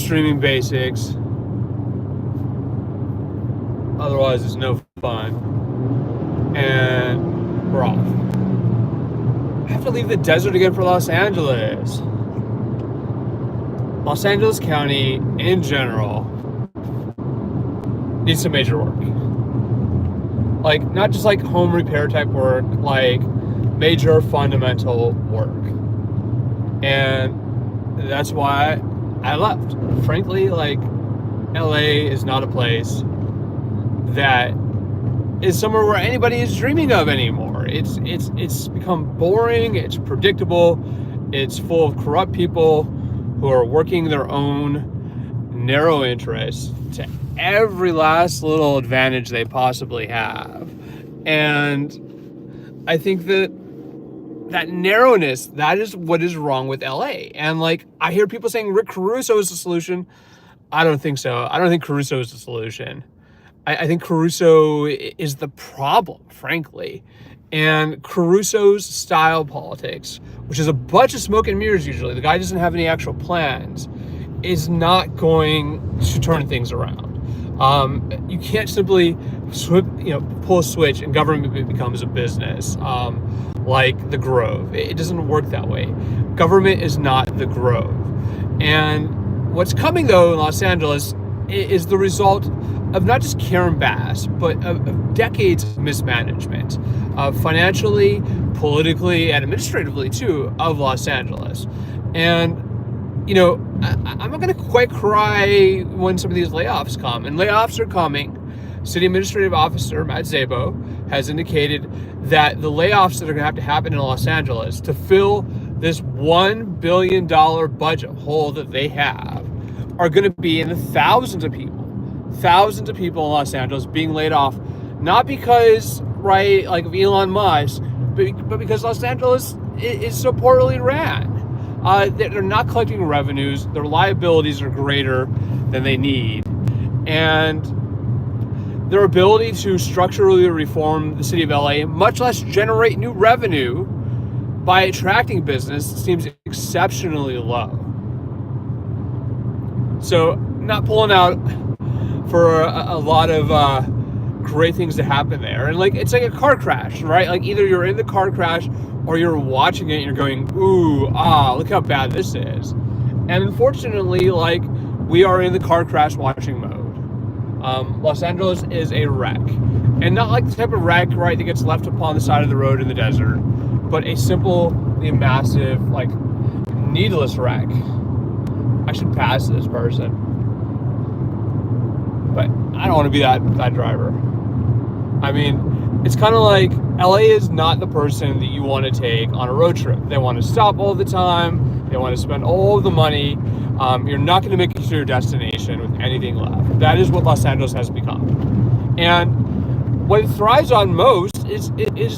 streaming basics. Otherwise, it's no fun. And we're off. I have to leave the desert again for Los Angeles. Los Angeles County, in general, needs some major work. Like, not just like home repair type work, like major fundamental work. And that's why I left. Frankly, like, LA is not a place that is somewhere where anybody is dreaming of anymore. It's become boring, it's predictable, it's full of corrupt people who are working their own narrow interests to every last little advantage they possibly have. And I think that narrowness, that is what is wrong with LA. And like, I hear people saying Rick Caruso is the solution. I don't think so. I don't think Caruso is the solution. I think Caruso is the problem, frankly. And Caruso's style politics, which is a bunch of smoke and mirrors usually, the guy doesn't have any actual plans, is not going to turn things around. You can't simply pull a switch and government becomes a business, like the Grove. It doesn't work that way. Government is not the Grove. And what's coming, though, in Los Angeles is the result of not just Karen Bass, but of decades of mismanagement, financially, politically, and administratively, too, of Los Angeles. And, I'm not going to quite cry when some of these layoffs come. And layoffs are coming. City Administrative Officer Matt Szabo has indicated that the layoffs that are going to happen in Los Angeles to fill this $1 billion budget hole that they have are going to be in the thousands of people in Los Angeles being laid off, not because, right, like of Elon Musk, but because Los Angeles is so poorly ran. They're not collecting revenues. Their liabilities are greater than they need. And their ability to structurally reform the city of LA, much less generate new revenue by attracting business, seems exceptionally low. So, not pulling out for a lot of great things to happen there. And like, it's like a car crash, right? Like, either you're in the car crash or you're watching it and you're going, ooh, look how bad this is. And unfortunately, like, we are in the car crash watching mode. Los Angeles is a wreck. And not like the type of wreck, right, that gets left upon the side of the road in the desert, but a simple, massive, like, needless wreck. I should pass this person. But I don't want to be that driver. I mean, it's kind of like LA is not the person that you want to take on a road trip. They want to stop all the time. They want to spend all of the money. You're not going to make it to your destination with anything left. That is what Los Angeles has become. And what it thrives on most is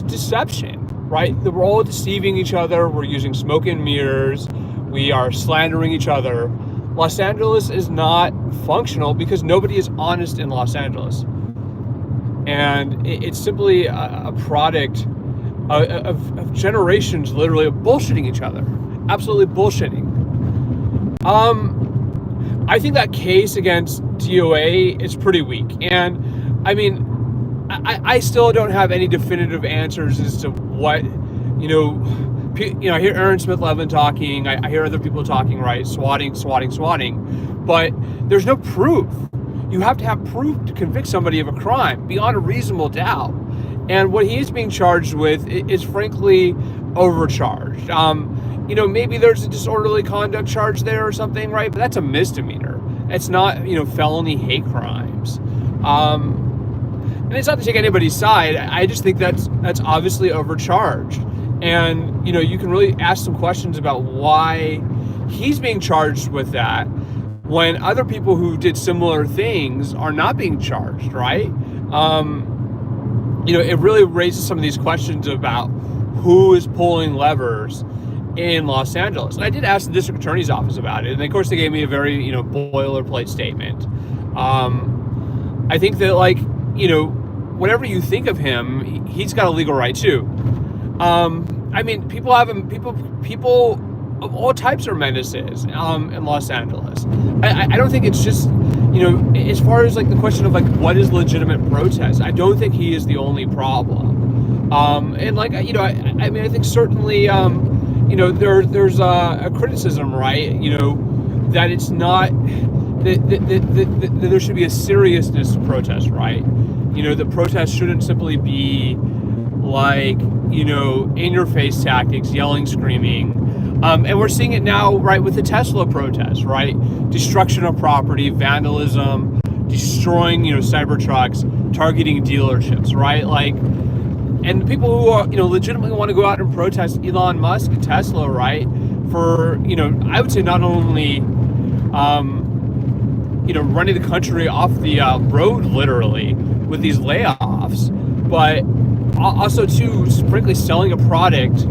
deception, right? We're all deceiving each other. We're using smoke and mirrors. We are slandering each other. Los Angeles is not functional because nobody is honest in Los Angeles. And it's simply a product of generations literally of bullshitting each other. Absolutely bullshitting. I think that case against DOA is pretty weak. And I mean, I still don't have any definitive answers as to what, I hear Aaron Smith-Levin talking, I hear other people talking, right, swatting, but there's no proof. You have to have proof to convict somebody of a crime beyond a reasonable doubt. And what he is being charged with is frankly overcharged. Maybe there's a disorderly conduct charge there or something, right? But that's a misdemeanor. It's not, felony hate crimes. And it's not to take anybody's side. I just think that's obviously overcharged. And, you can really ask some questions about why he's being charged with that when other people who did similar things are not being charged, right? It really raises some of these questions about who is pulling levers in Los Angeles. And I did ask the district attorney's office about it. And of course they gave me a very, boilerplate statement. I think that whatever you think of him, he's got a legal right too. People of all types of menaces in Los Angeles. I don't think it's just, as far as like the question of like what is legitimate protest, I don't think he is the only problem. And like, I mean, I think certainly, there's a criticism, right? That it's not, that there should be a seriousness to protest, right? The protest shouldn't simply be like, in your face tactics, yelling, screaming. And we're seeing it now, right, with the Tesla protests, right? Destruction of property, vandalism, destroying, cyber trucks, targeting dealerships, right? Like, and people who are, legitimately want to go out and protest Elon Musk and Tesla, right? For, I would say not only, running the country off the road, literally, with these layoffs, but also, too, frankly, selling a product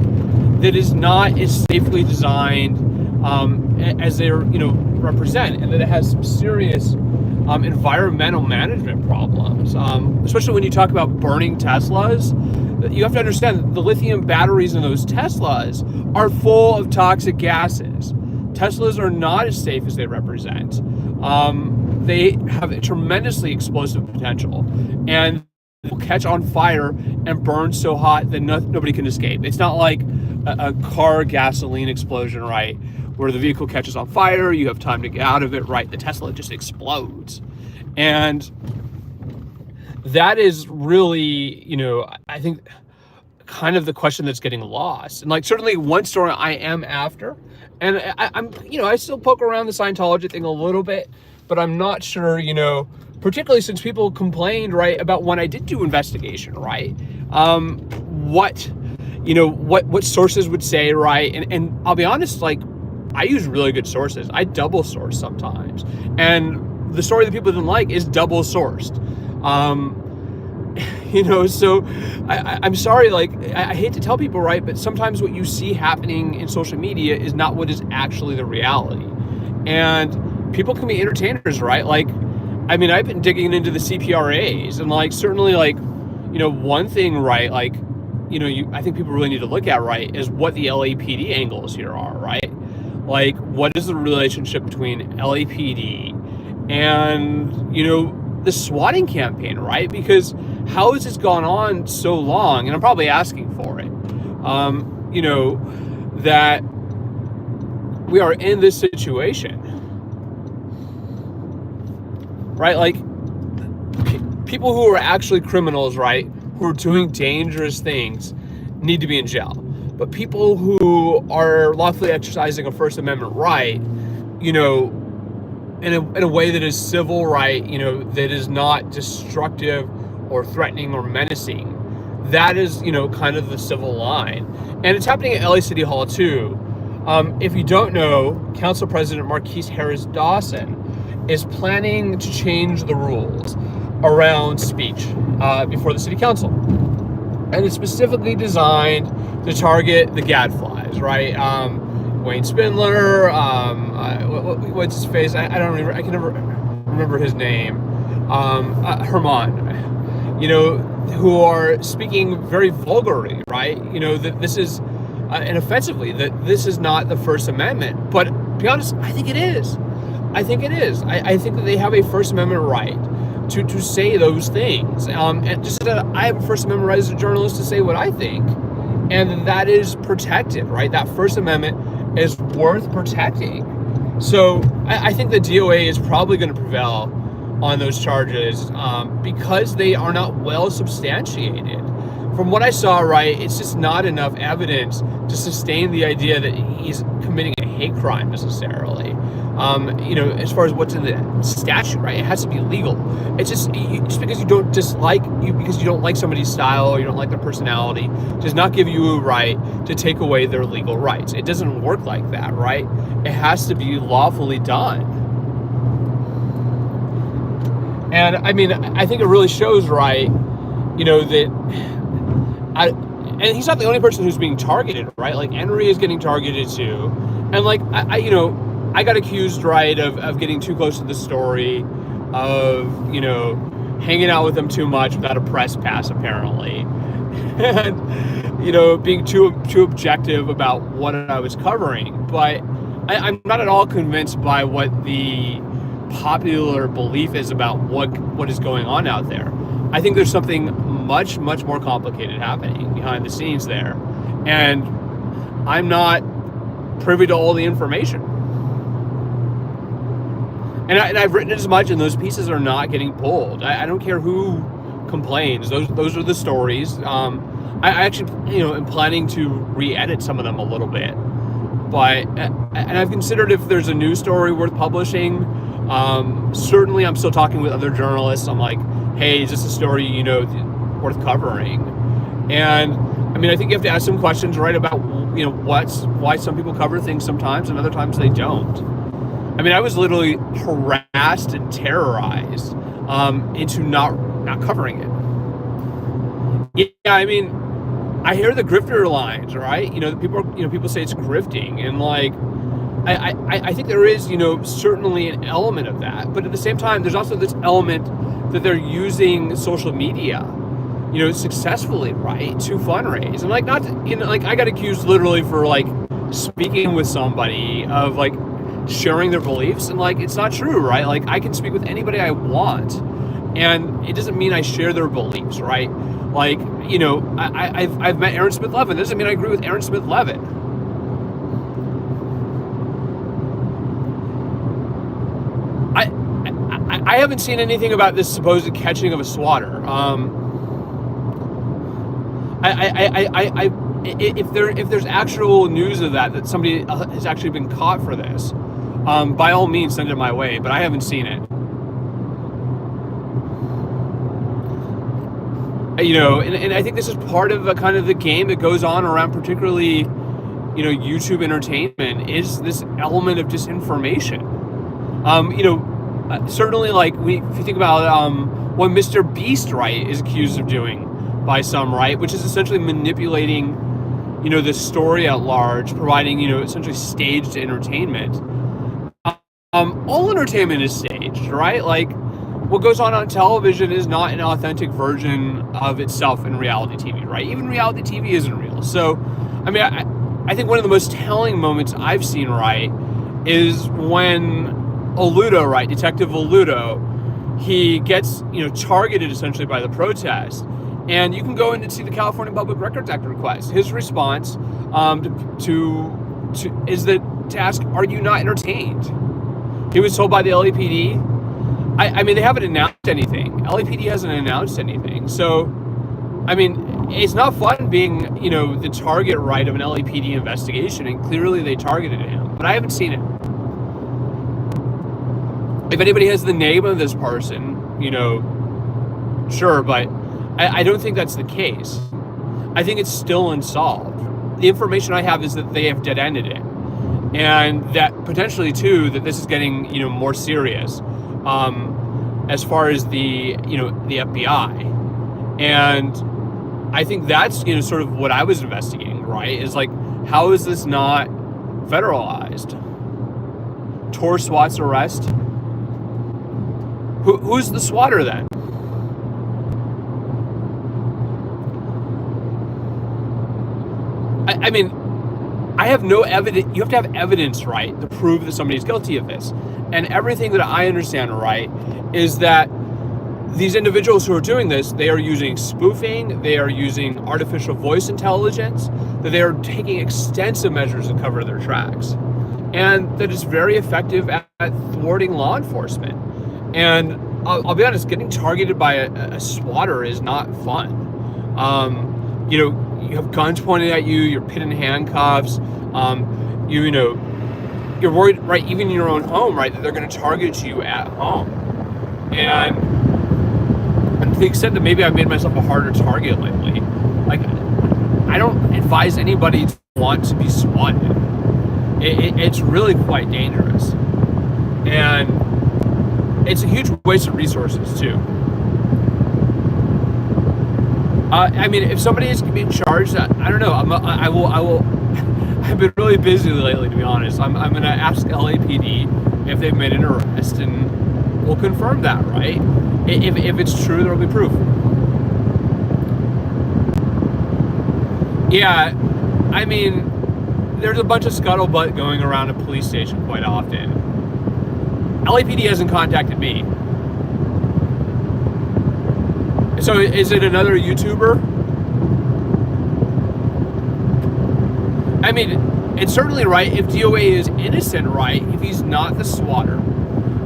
that is not as safely designed as they represent, and that it has some serious environmental management problems, especially when you talk about burning Teslas. You have to understand that the lithium batteries in those Teslas are full of toxic gases. Teslas are not as safe as they represent. They have a tremendously explosive potential, and will catch on fire and burn so hot that nobody can escape. It's not like a car gasoline explosion, right, where the vehicle catches on fire, you have time to get out of it, right? The Tesla just explodes. And that is really, I think kind of the question that's getting lost. And like, certainly one story I am after, and I'm, I still poke around the Scientology thing a little bit, but I'm not sure, particularly since people complained, right, about when I did do investigation, right? What sources would say, right? And I'll be honest, like, I use really good sources. I double source sometimes. And the story that people didn't like is double sourced. So I'm sorry, like, I hate to tell people, right, but sometimes what you see happening in social media is not what is actually the reality. And people can be entertainers, right? Like, I mean, I've been digging into the CPRAs, and like, certainly, like, one thing, right, like, I think people really need to look at, right, is what the LAPD angles here are, right? Like, what is the relationship between LAPD and, the swatting campaign, right? Because how has this gone on so long? And I'm probably asking for it, that we are in this situation, right? Like, people who are actually criminals, right, who are doing dangerous things, need to be in jail. But people who are lawfully exercising a First Amendment right, in a way that is civil, right, that is not destructive or threatening or menacing, that is, kind of the civil line. And it's happening at LA City Hall too. If you don't know, Council President Marquise Harris Dawson is planning to change the rules around speech before the city council. And it's specifically designed to target the gadflies, right? Wayne Spindler, what's his face? I don't remember. I can never remember his name. Herman, who are speaking very vulgarly, right? That this is, and offensively, that this is not the First Amendment. But to be honest, I think it is. I think it is. I think that they have a First Amendment right to say those things. And just that I have a First Amendment right as a journalist to say what I think. And that is protected, right? That First Amendment is worth protecting. So I think the DOA is probably going to prevail on those charges because they are not well substantiated. From what I saw, right, it's just not enough evidence to sustain the idea that he's committing a hate crime necessarily. As far as what's in the statute, right, it has to be legal. It's just because you don't because you don't like somebody's style or you don't like their personality, does not give you a right to take away their legal rights. It doesn't work like that, right? It has to be lawfully done. And I mean, I think it really shows, right, and he's not the only person who's being targeted, right? Like, Henry is getting targeted too. And like, I got accused, right, of getting too close to the story, of, hanging out with them too much without a press pass, apparently. and being too objective about what I was covering. But I'm not at all convinced by what the popular belief is about what is going on out there. I think there's something much more complicated happening behind the scenes there, and I'm not privy to all the information. And I've written as much, and those pieces are not getting pulled. I don't care who complains. Those are the stories. I actually, am planning to re-edit some of them a little bit. But, and I've considered if there's a news story worth publishing. Certainly I'm still talking with other journalists. I'm like, hey, is this a story, worth covering? And, I think you have to ask some questions, right, about, why some people cover things sometimes and other times they don't. I was literally harassed and terrorized into not covering it. Yeah, I hear the grifter lines, right? People say it's grifting, and like, I think there is, certainly an element of that, but at the same time, there's also this element that they're using social media, successfully, right, to fundraise, and like, not, I got accused literally for like speaking with somebody of like sharing their beliefs, and like, it's not true, right? Like, I can speak with anybody I want, and it doesn't mean I share their beliefs, right? Like, I've met Aaron Smith-Levin. That doesn't mean I agree with Aaron Smith-Levin. I haven't seen anything about this supposed catching of a swatter. If there's actual news of that somebody has actually been caught for this, by all means send it my way, but I haven't seen it. And I think this is part of a kind of the game that goes on around, particularly, YouTube entertainment, is this element of disinformation. Certainly, like, if you think about what Mr. Beast, right, is accused of doing by some, right, which is essentially manipulating, the story at large, providing, essentially staged entertainment. All entertainment is staged, right? Like, what goes on television is not an authentic version of itself in reality TV, right? Even reality TV isn't real. So, I think one of the most telling moments I've seen, right, is when Oludo, right, Detective Oludo, he gets, targeted essentially by the protest. And you can go in and see the California Public Records Act request. His response is to ask, are you not entertained? He was told by the LAPD. They haven't announced anything. LAPD hasn't announced anything. So, it's not fun being, the target, right, of an LAPD investigation, and clearly they targeted him. But I haven't seen it. If anybody has the name of this person, sure, but I don't think that's the case. I think it's still unsolved. The information I have is that they have dead-ended it. And that potentially, too, that this is getting, more serious as far as the FBI. And I think that's, sort of what I was investigating, right? Is like, how is this not federalized? Tor swats arrest? Who's the swatter then? I have no evidence. You have to have evidence, right, to prove that somebody's guilty of this. And everything that I understand, right, is that these individuals who are doing this, they are using spoofing, they are using artificial voice intelligence, that they are taking extensive measures to cover their tracks. And that it's very effective at thwarting law enforcement. And I'll be honest, getting targeted by a swatter is not fun. You have guns pointed at you, you're pinned in handcuffs, you're worried, right, even in your own home, right, that they're going to target you at home. And to the extent that maybe I've made myself a harder target lately, like, I don't advise anybody to want to be swatted. It's really quite dangerous. And it's a huge waste of resources, too. If somebody is being charged, I don't know. I will. I've been really busy lately, to be honest. I'm going to ask LAPD if they've made an arrest, and we'll confirm that, right? If it's true, there will be proof. Yeah, I mean, there's a bunch of scuttlebutt going around a police station quite often. LAPD hasn't contacted me. So is it another YouTuber? I mean, it's certainly right if DOA is innocent, right? If he's not the swatter.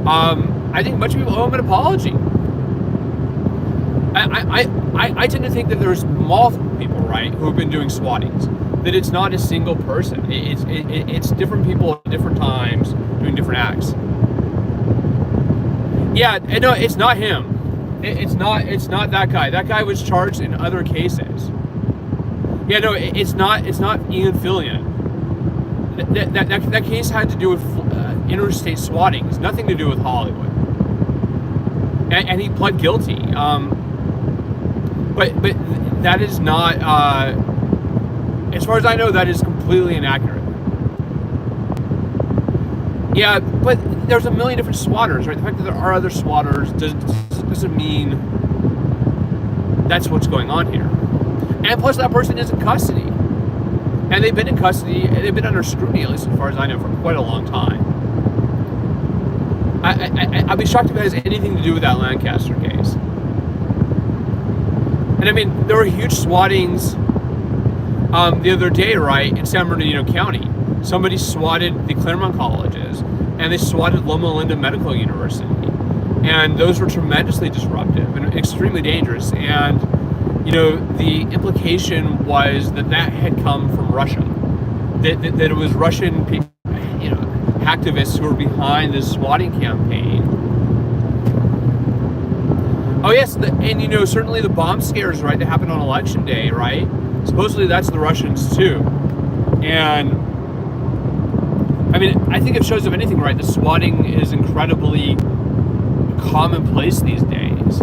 I think much of people owe him an apology. I tend to think that there's multiple people, right, who have been doing swattings. That it's not a single person. It's different people at different times doing different acts. Yeah, no, it's not him. It's not that guy. That guy was charged in other cases. Yeah, no, it's not Ian Fillion. That case had to do with interstate swatting. It's nothing to do with Hollywood. And he pled guilty. But that is not, as far as I know, that is completely inaccurate. Yeah, but there's a million different swatters, right? The fact that there are other swatters doesn't mean that's what's going on here. And plus, that person is in custody. And they've been in custody, and they've been under scrutiny, at least as far as I know, for quite a long time. I'd be shocked if it has anything to do with that Lancaster case. And I mean, there were huge swattings the other day, right, in San Bernardino County. Somebody swatted the Claremont colleges, and they swatted Loma Linda Medical University. And those were tremendously disruptive and extremely dangerous. And, you know, the implication was that had come from Russia. That it was Russian people, you know, activists who were behind this swatting campaign. Oh yes, and you know, certainly the bomb scares, right, that happened on election day, right? Supposedly that's the Russians too. And I mean, I think it shows, if anything, right, the swatting is incredibly commonplace these days.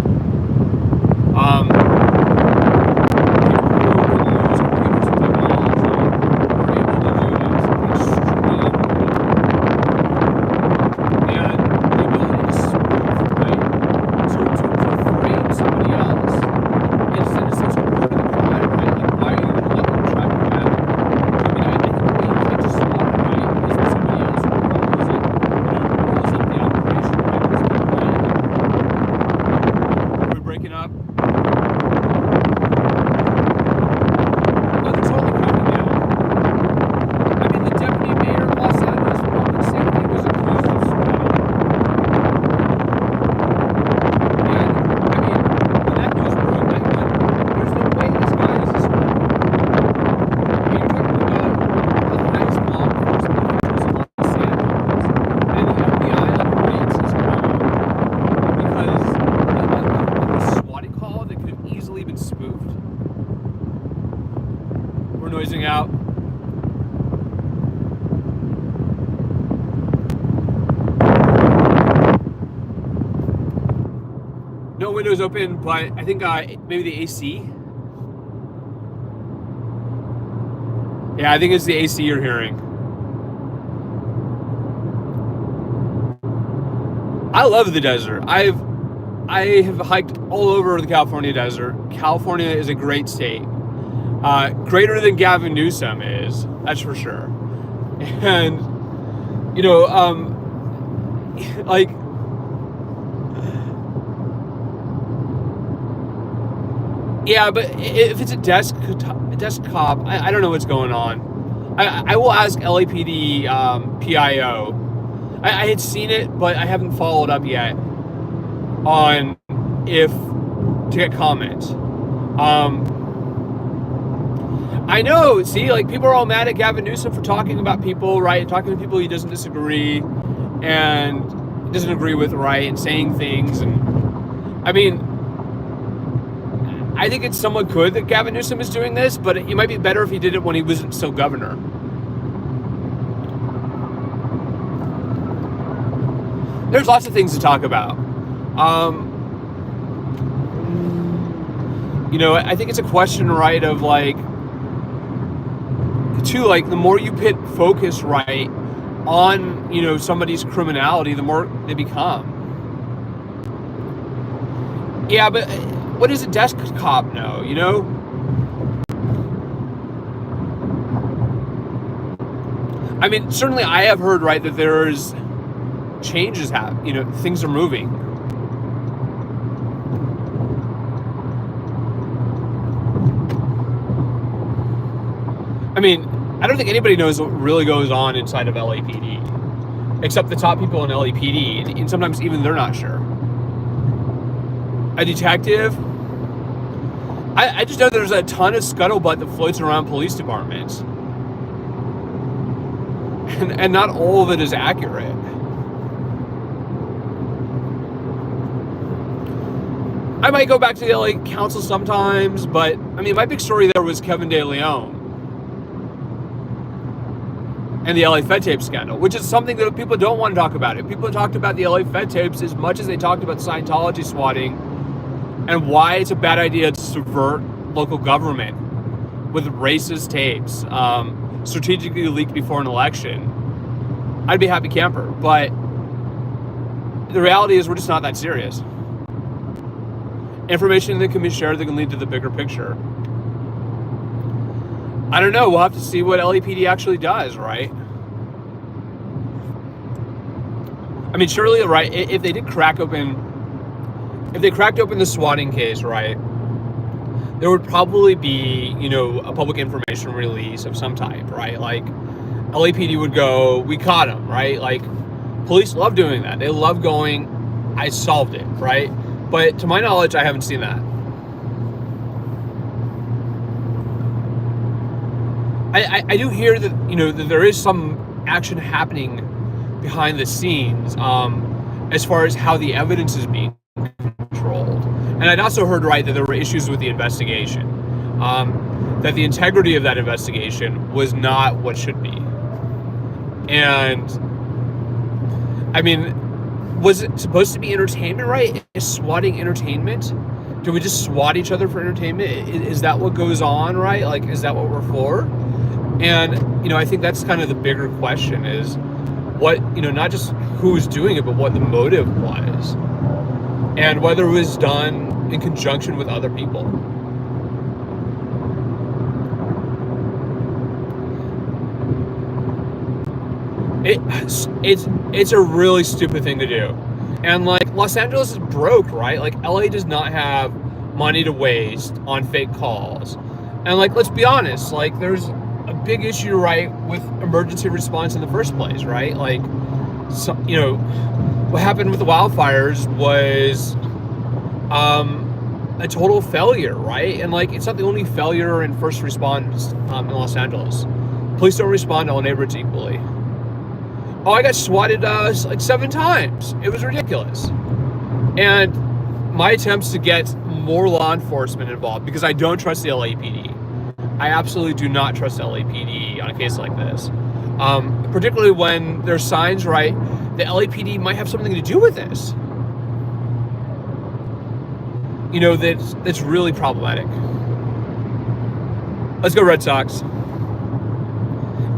Out. No windows open, but I think maybe the AC. Yeah, I think it's the AC you're hearing. I love the desert. I have hiked all over the California desert. California is a great state. Greater than Gavin Newsom is, that's for sure. And, you know, like, yeah, but if it's a desk cop, I don't know what's going on. I will ask LAPD PIO. I had seen it, but I haven't followed up yet on to get comment. I know, see, like, people are all mad at Gavin Newsom for talking about people, right? Talking to people he doesn't disagree and doesn't agree with, right? And saying things. And I mean, I think it's somewhat good that Gavin Newsom is doing this, but it might be better if he did it when he wasn't still governor. There's lots of things to talk about. You know, I think it's a question, right, of like, too, like, the more you put focus, right, on, you know, somebody's criminality, the more they become. Yeah, but what does a desk cop know, you know? I mean, certainly I have heard, right, that there's changes happen, things are moving. I mean, I don't think anybody knows what really goes on inside of LAPD, except the top people in LAPD, and sometimes even they're not sure. A detective, I just know there's a ton of scuttlebutt that floats around police departments. And not all of it is accurate. I might go back to the LA Council sometimes, but I mean, my big story there was Kevin De Leon and the LA Fed tape scandal, which is something that people don't want to talk about. If people talked about the LA Fed tapes as much as they talked about Scientology swatting and why it's a bad idea to subvert local government with racist tapes, strategically leaked before an election, I'd be a happy camper. But the reality is we're just not that serious. Information that can be shared that can lead to the bigger picture. I don't know. We'll have to see what LAPD actually does, right? I mean, surely, right, if they cracked open the swatting case, right, there would probably be, a public information release of some type, right? Like, LAPD would go, we caught him, right? Like, police love doing that. They love going, I solved it, right? But to my knowledge, I haven't seen that. I do hear that, that there is some action happening behind the scenes as far as how the evidence is being controlled. And I'd also heard, right, that there were issues with the investigation, that the integrity of that investigation was not what should be. And, I mean, was it supposed to be entertainment, right? Is swatting entertainment? Do we just swat each other for entertainment? Is that what goes on, right? Like, is that what we're for? And, I think that's kind of the bigger question is what, not just who's doing it, but what the motive was. And whether it was done in conjunction with other people. It's a really stupid thing to do. And like Los Angeles is broke, right? Like LA does not have money to waste on fake calls. And like, let's be honest, like there's a big issue, right, with emergency response in the first place, right? Like, so, what happened with the wildfires was a total failure, right? And like, it's not the only failure in first response in Los Angeles. Police don't respond to all neighborhoods equally. Oh, I got swatted like 7 times. It was ridiculous. And my attempts to get more law enforcement involved, because I don't trust the LAPD. I absolutely do not trust LAPD on a case like this. Particularly when there's signs, right, the LAPD might have something to do with this. That's really problematic. Let's go Red Sox.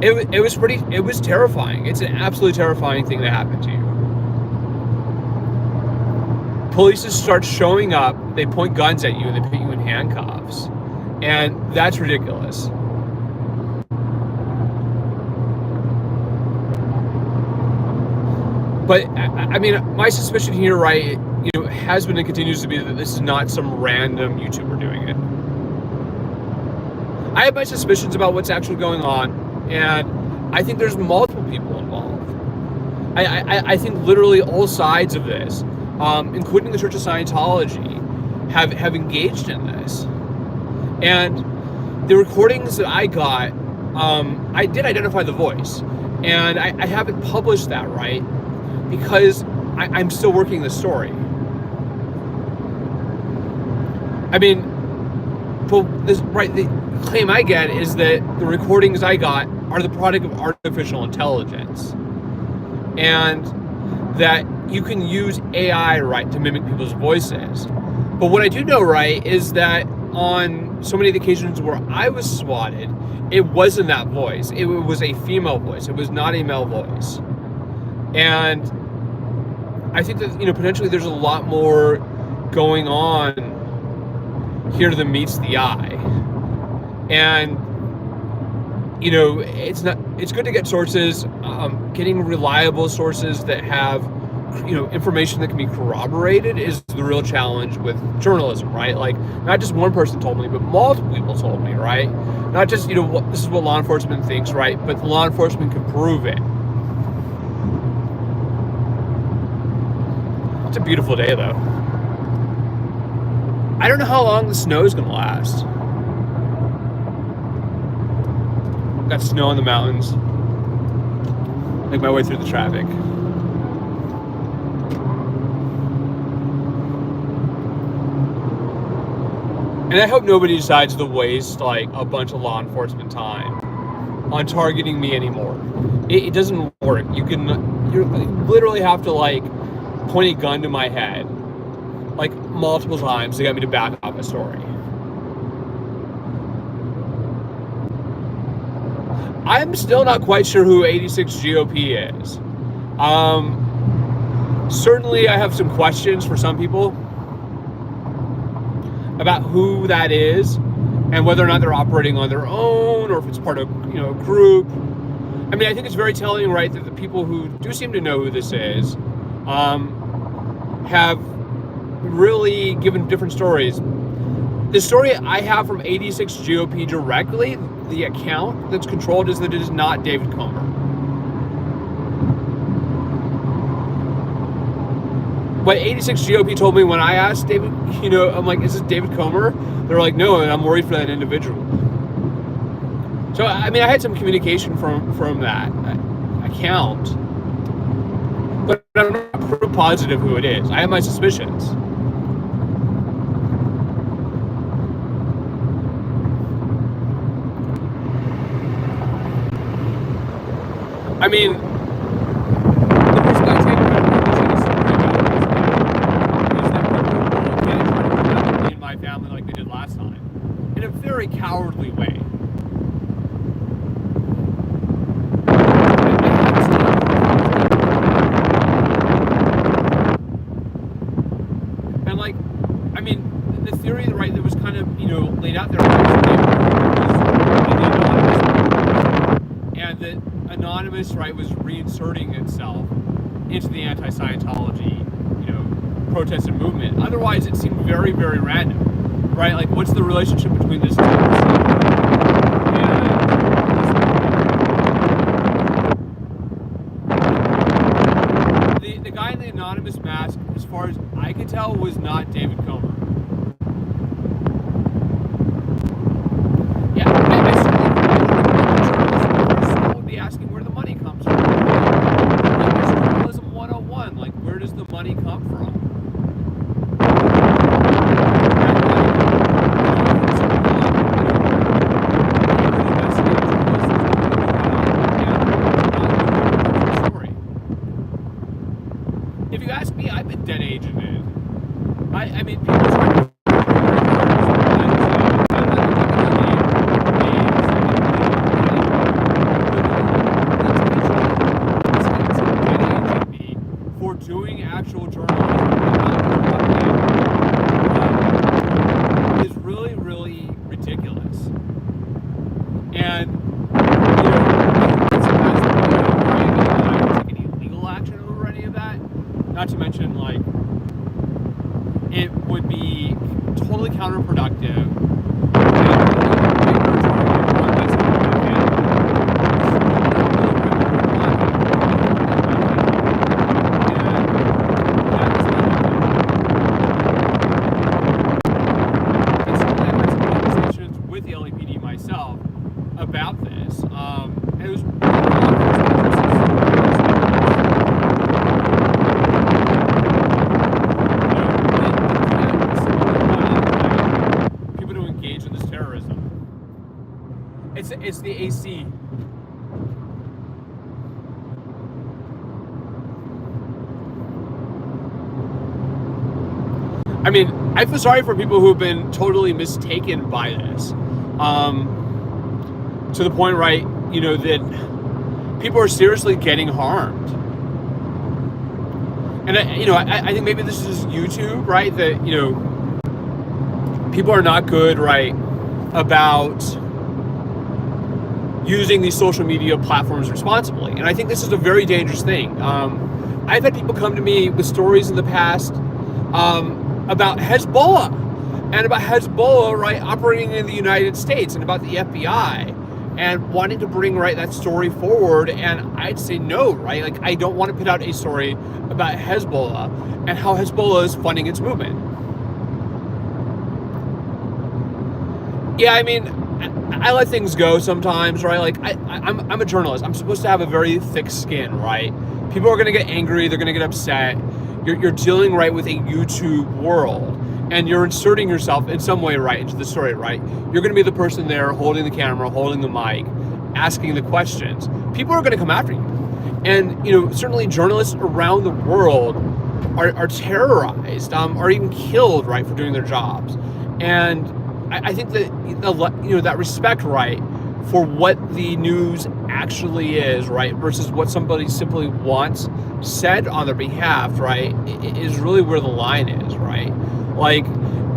It was terrifying. It's an absolutely terrifying thing that happened to you. Police just start showing up, they point guns at you, and they put you in handcuffs. And that's ridiculous. But, I mean, my suspicion here, right, has been and continues to be that this is not some random YouTuber doing it. I have my suspicions about what's actually going on, and I think there's multiple people involved. I think literally all sides of this, including the Church of Scientology, have engaged in this. And the recordings that I got, I did identify the voice, and I haven't published that, right? Because I'm still working the story. I mean, the claim I get is that the recordings I got are the product of artificial intelligence, and that you can use AI, right, to mimic people's voices. But what I do know, right, is that on so many of the occasions where I was swatted, it wasn't that voice. It was a female voice. It was not a male voice. And I think that, potentially there's a lot more going on here than meets the eye. And, it's not, it's good to get sources, getting reliable sources that have, information that can be corroborated is the real challenge with journalism, right? Like, not just one person told me, but multiple people told me, right? Not just, this is what law enforcement thinks, right? But the law enforcement can prove it. It's a beautiful day, though. I don't know how long the snow is going to last. Got snow in the mountains. Make my way through the traffic. And I hope nobody decides to waste like a bunch of law enforcement time on targeting me anymore. It doesn't work. You literally have to like point a gun to my head like multiple times to get me to back off a story. I'm still not quite sure who 86 GOP is. Certainly I have some questions for some people about who that is and whether or not they're operating on their own or if it's part of a group. I mean, I think it's very telling, right, that the people who do seem to know who this is have really given different stories. The story I have from 86 GOP directly, the account that's controlled, is that it is not David Comer. What 86 GOP told me when I asked David, I'm like, is this David Comer? They're like, no, and I'm worried for that individual. So, I mean, I had some communication from that account, but I'm not proof positive who it is. I have my suspicions. I mean, the first guy taking me and my family like they did last time, in a very cowardly way. And like, I mean, the theory, right, that was kind of laid out there, and that Anonymous, right, was reinserting itself into the anti-Scientology, protest and movement. Otherwise, it seemed very, very random, right? Like, what's the relationship between this the guy in the Anonymous mask, as far as I could tell, was not David Comer. Asking where the money comes from. Like, it's journalism 101. Like, where does the money come from? If you ask me, I've been dead agented. I mean, people try to doing actual journalism is really, really ridiculous. And sometimes I don't take any legal action over any of that. Not to mention, like, it would be totally counterproductive. About this, and it was people to engage in this terrorism. It's the AC. I mean, I feel sorry for people who have been totally mistaken by this. To the point, right, that people are seriously getting harmed. And, I think maybe this is YouTube, right, that, people are not good, right, about using these social media platforms responsibly. And I think this is a very dangerous thing. I've had people come to me with stories in the past about Hezbollah and about Hezbollah, right, operating in the United States, and about the FBI, and wanting to bring, right, that story forward. And I'd say no, right? Like, I don't want to put out a story about Hezbollah and how Hezbollah is funding its movement. Yeah, I mean, I let things go sometimes, right? Like, I'm a journalist. I'm supposed to have a very thick skin, right? People are going to get angry. They're going to get upset. You're dealing, right, with a YouTube world, and you're inserting yourself in some way, right, into the story, right? You're going to be the person there holding the camera, holding the mic, asking the questions. People are going to come after you. And, certainly journalists around the world are terrorized, are even killed, right, for doing their jobs. And I think that, that respect, right, for what the news actually is, right, versus what somebody simply wants said on their behalf, right, is really where the line is, right? Like,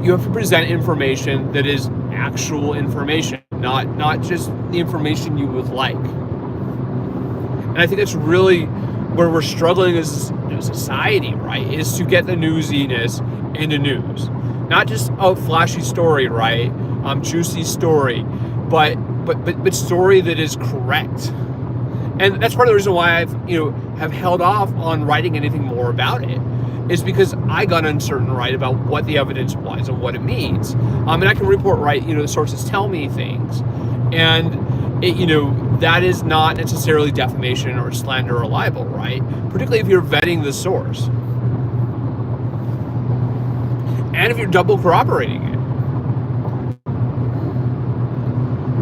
you have to present information that is actual information, not just the information you would like. And I think that's really where we're struggling as a society, right, is to get the newsiness into news. Not just a flashy story, right, juicy story, but story that is correct. And that's part of the reason why I've have held off on writing anything more about it, is because I got uncertain, right, about what the evidence was and what it means. And I can report, right, the sources tell me things, and that is not necessarily defamation or slander or libel, right? Particularly if you're vetting the source, and if you're double corroborating it.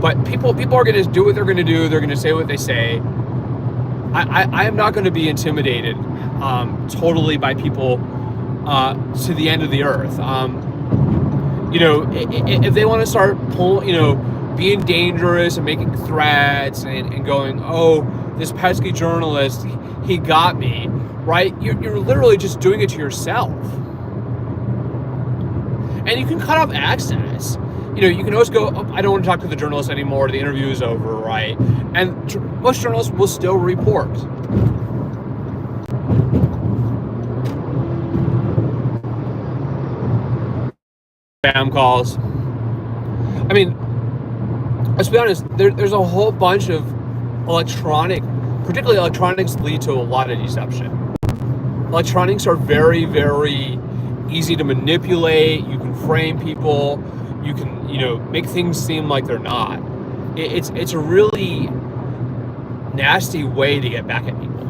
But people are going to do what they're going to do. They're going to say what they say. I am not going to be intimidated totally by people to the end of the earth. If they want to start being dangerous and making threats and going, oh, this pesky journalist, he got me, right? You're literally just doing it to yourself. And you can cut off access. You can always go, oh, I don't want to talk to the journalist anymore. The interview is over, right? And most journalists will still report. Spam calls. I mean, let's be honest, there's a whole bunch of particularly electronics lead to a lot of deception. Electronics are very, very easy to manipulate. You can frame people. You can, make things seem like they're not. It's a really nasty way to get back at people.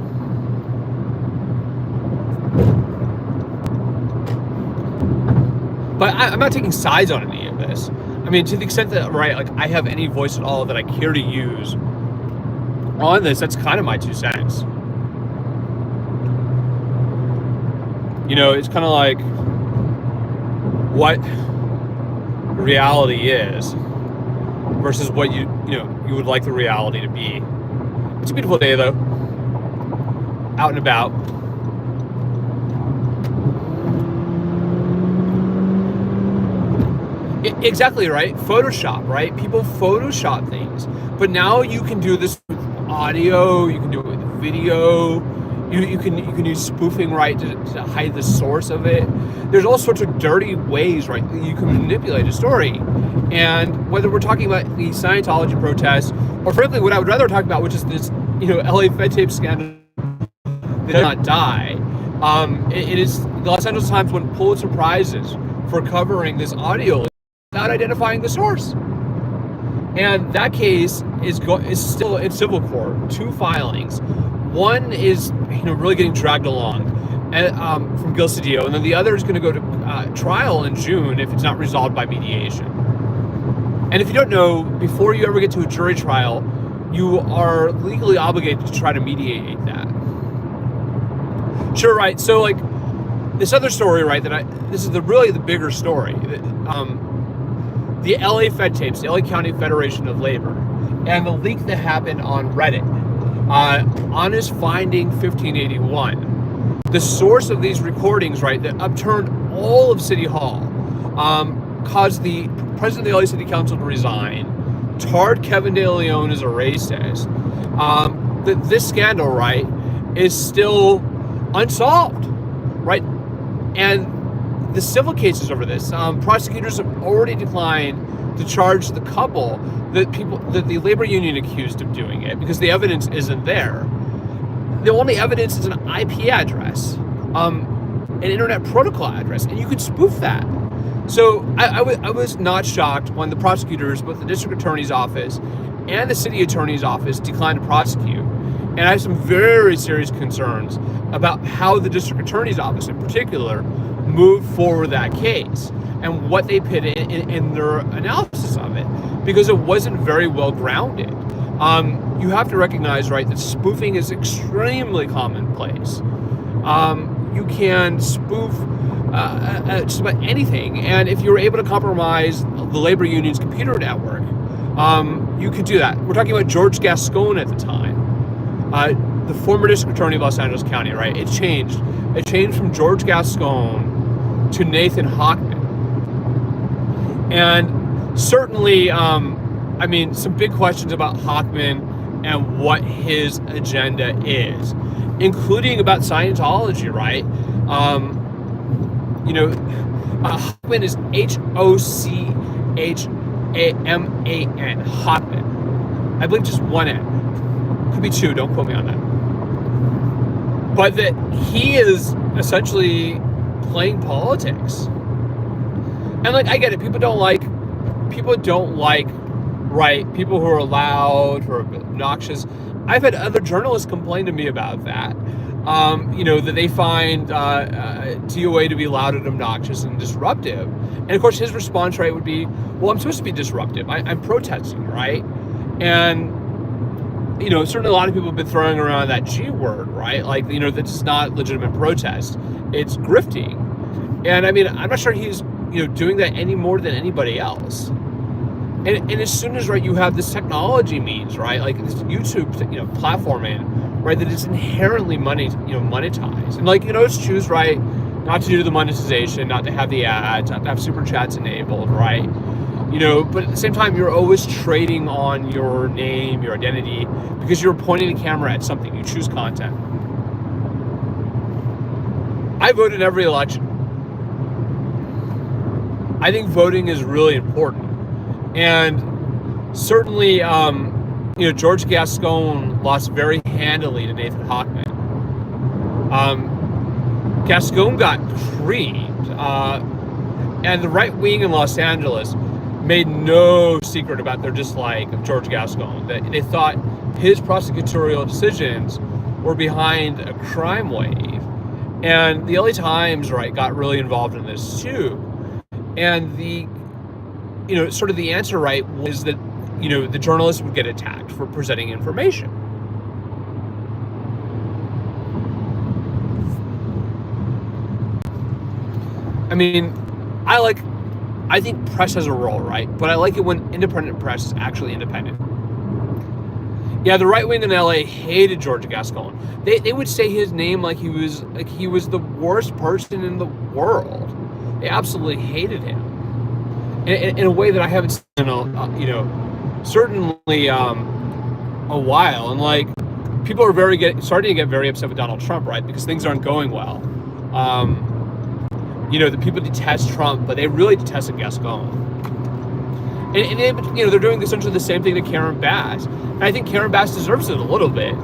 But I'm not taking sides on any of this. I mean, to the extent that, right, like, I have any voice at all that I care to use on this, that's kind of my 2 cents. It's kind of like what reality is versus what you would like the reality to be. It's a beautiful day, though. Out and about. Exactly, right? Photoshop, right? People Photoshop things. But now you can do this with audio, you can do it with video, you can use spoofing, right, to hide the source of it. There's all sorts of dirty ways, right, that you can manipulate a story. And whether we're talking about the Scientology protests, or frankly what I would rather talk about, which is this, LA Fed tape scandal that did not die. It is the Los Angeles Times won Pulitzer Prizes for covering this audio without identifying the source. And that case is still in civil court, 2 filings. One is really getting dragged along from Gil Cedillo, and then the other is going to go to trial in June if it's not resolved by mediation. And if you don't know, before you ever get to a jury trial, you are legally obligated to try to mediate that. Sure, right? So, like, this other story, right, this is really the bigger story. The LA Fed tapes, the LA County Federation of Labor, and the leak that happened on Reddit. Honest Finding 1581. The source of these recordings, right, that upturned all of City Hall, caused the president of the LA City Council to resign, tarred Kevin De Leon as a racist, that this scandal, right, is still unsolved, right? And the civil cases over this, prosecutors have already declined to charge the couple that the labor union accused of doing it because the evidence isn't there. The only evidence is an IP address, an internet protocol address, and you could spoof that. So I was not shocked when the prosecutors, both the district attorney's office and the city attorney's office, declined to prosecute. And I have some very serious concerns about how the district attorney's office in particular moved forward that case and what they put in their analysis of it, because it wasn't very well grounded. You have to recognize, right, that spoofing is extremely commonplace. You can spoof just about anything, and if you're able to compromise the labor union's computer network, you could do that. We're talking about George Gascon at the time, the former district attorney of Los Angeles County, right? It changed from George Gascon to Nathan Hochman. And certainly, some big questions about Hochman and what his agenda is, including about Scientology, right? Hochman is Hochaman, Hochman. I believe just one N. Could be two, don't quote me on that. But that he is essentially playing politics. And I get it, people don't like, right, people who are loud, who are obnoxious. I've had other journalists complain to me about that. That they find DOA to be loud and obnoxious and disruptive. And of course his response, right, would be, well, I'm supposed to be disruptive. I'm protesting, right? And, certainly a lot of people have been throwing around that G word, right? That's not legitimate protest. It's grifting. And I'm not sure he's, doing that any more than anybody else. And as soon as, right, you have this technology means, right, like this YouTube, platforming, right, that is inherently monetized. And it's choose, right, not to do the monetization, not to have the ads, not to have super chats enabled, right? But at the same time, you're always trading on your name, your identity, because you're pointing the camera at something. You choose content. I vote in every election. I think voting is really important. And certainly, George Gascon lost very handily to Nathan Hochman. Gascon got creamed, and the right wing in Los Angeles made no secret about their dislike of George Gascon. They thought his prosecutorial decisions were behind a crime wave. And the LA Times, right, got really involved in this too. And the answer, right, was that, the journalists would get attacked for presenting information. I think press has a role, right? But I like it when independent press is actually independent. Yeah, the right wing in LA hated George Gascon. They would say his name like he was the worst person in the world. They absolutely hated him. In a way that I haven't seen in certainly a while. And people are starting to get very upset with Donald Trump, right? Because things aren't going well. The people detest Trump, but they really detested Gascon. And they're doing essentially the same thing to Karen Bass. And I think Karen Bass deserves it a little bit.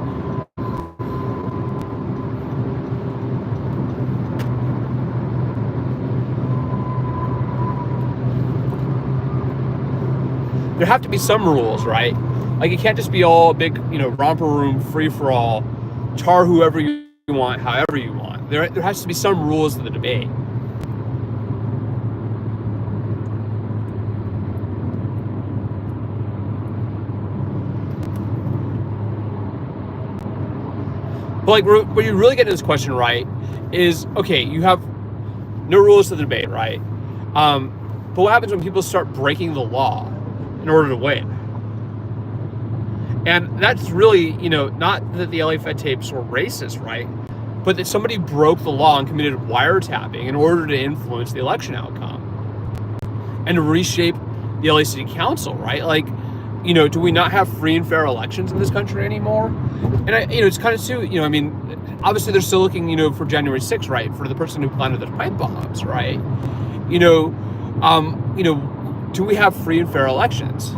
There have to be some rules, right? It can't just be all big, romper room, free-for-all, tar whoever you want, however you want. There has to be some rules to the debate. But what you really get in this question, right, is, okay, you have no rules to the debate, right? But what happens when people start breaking the law in order to win? And that's really, not that the LA Fed tapes were racist, right? But that somebody broke the law and committed wiretapping in order to influence the election outcome and to reshape the LA City Council, right? do we not have free and fair elections in this country anymore? And it's kind of too, obviously they're still looking, for January 6th, right, for the person who planted those pipe bombs, right? Do we have free and fair elections?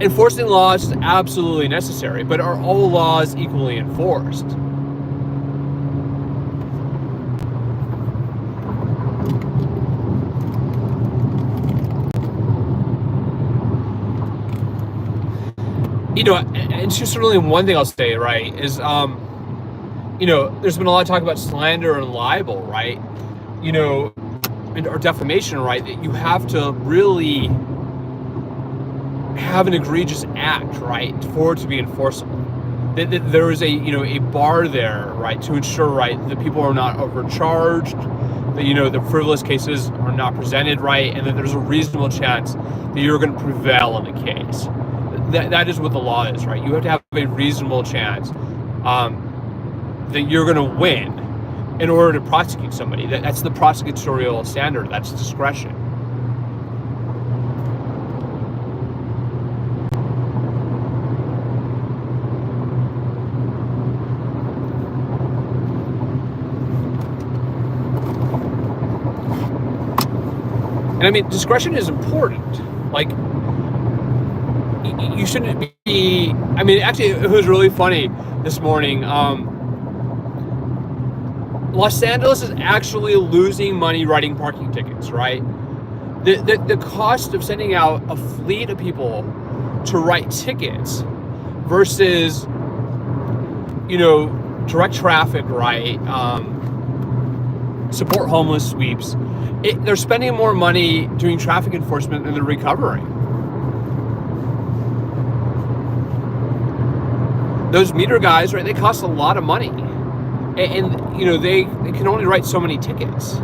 Enforcing laws is absolutely necessary, but are all laws equally enforced? And just certainly one thing I'll say, right, is, there's been a lot of talk about slander and libel, right? Or defamation, right? That you have to really have an egregious act, right, for it to be enforceable. That there is a bar there, right, to ensure, right, that people are not overcharged, that, the frivolous cases are not presented, right, and that there's a reasonable chance that you're going to prevail in the case. That is what the law is, right? You have to have a reasonable chance that you're going to win in order to prosecute somebody. That's the prosecutorial standard. That's discretion. And discretion is important. Like, you shouldn't be, actually, it was really funny this morning. Los Angeles is actually losing money writing parking tickets, right? The cost of sending out a fleet of people to write tickets versus, direct traffic, right? Support homeless sweeps. They're spending more money doing traffic enforcement than they're recovering. Those meter guys, right, they cost a lot of money. And they can only write so many tickets.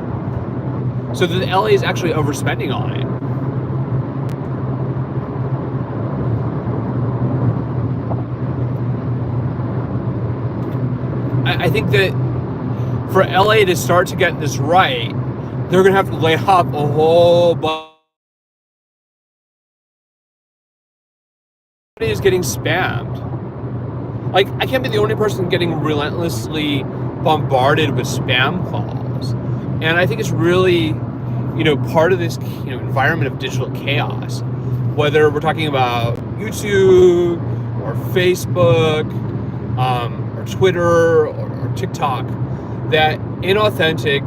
So the LA is actually overspending on it. I think that for LA to start to get this right, they're going to have to lay off a whole bunch. Everybody is getting spammed. Like, I can't be the only person getting relentlessly bombarded with spam calls. And I think it's really, part of this, environment of digital chaos. Whether we're talking about YouTube or Facebook or Twitter or TikTok, that inauthentic,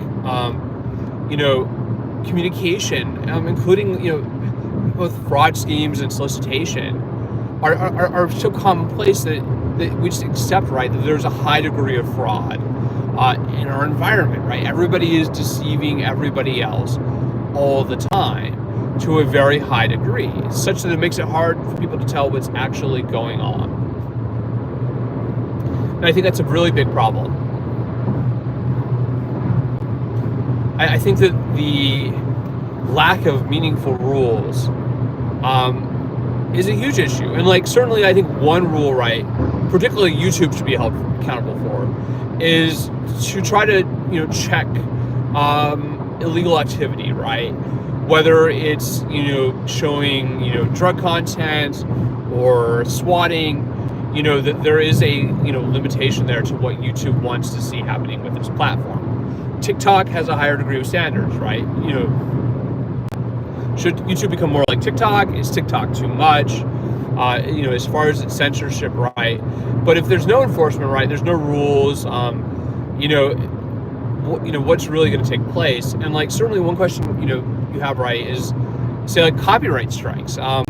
communication, including, both fraud schemes and solicitation, are so commonplace that we just accept, right, that there's a high degree of fraud in our environment, right? Everybody is deceiving everybody else all the time to a very high degree, such that it makes it hard for people to tell what's actually going on. And I think that's a really big problem. I think that the lack of meaningful rules is a huge issue. And certainly I think one rule, right, particularly YouTube should be held accountable for, is to try to, check illegal activity, right? Whether it's, showing, drug content or swatting, that there is a, limitation there to what YouTube wants to see happening with its platform. TikTok has a higher degree of standards, right? Should YouTube become more like TikTok? Is TikTok too much? As far as its censorship, right? But if there's no enforcement, right, there's no rules, what's really going to take place? And certainly one question, you have, right, is say copyright strikes. Are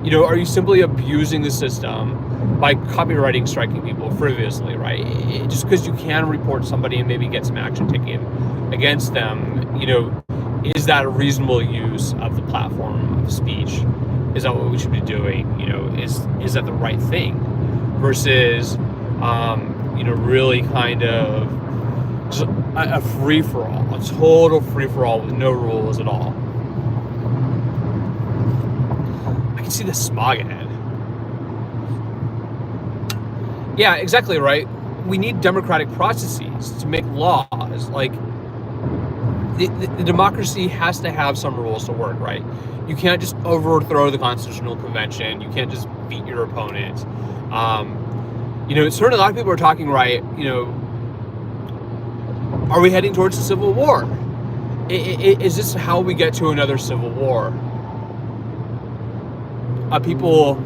you simply abusing the system by copywriting striking people frivolously, right? Just because you can report somebody and maybe get some action taken against them, is that a reasonable use of the platform of speech? Is that what we should be doing? Is that the right thing? Versus, really kind of just a free-for-all, a total free-for-all with no rules at all. I can see the smog ahead. Yeah, exactly, right. We need democratic processes to make laws. the democracy has to have some rules to work, right? You can't just overthrow the Constitutional Convention. You can't just beat your opponent. Certainly a lot of people are talking, right, are we heading towards a civil war? Is this how we get to another civil war? People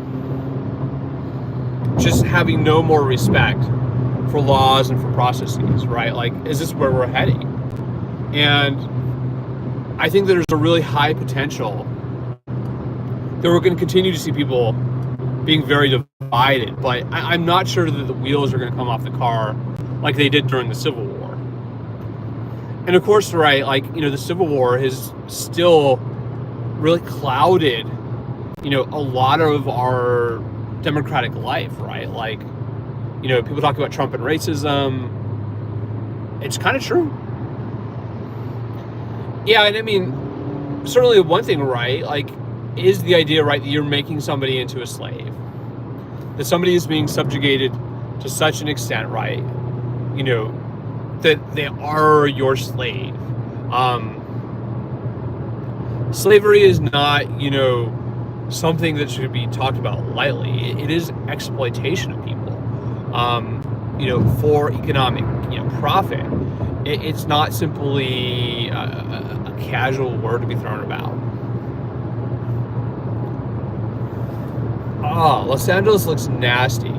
just having no more respect for laws and for processes, right? Like, is this where we're heading? And I think there's a really high potential that we're going to continue to see people being very divided, but I'm not sure that the wheels are going to come off the car like they did during the Civil War. And of course, right, like, the Civil War has still really clouded, a lot of our democratic life, right? Like, people talk about Trump and racism. It's kind of true. Yeah, and I mean, certainly one thing, right, like, is the idea, right, that you're making somebody into a slave. That somebody is being subjugated to such an extent, right, that they are your slave. Slavery is not, something that should be talked about lightly. It is exploitation of people, for economic, profit. It's not simply a casual word to be thrown about. Los Angeles looks nasty.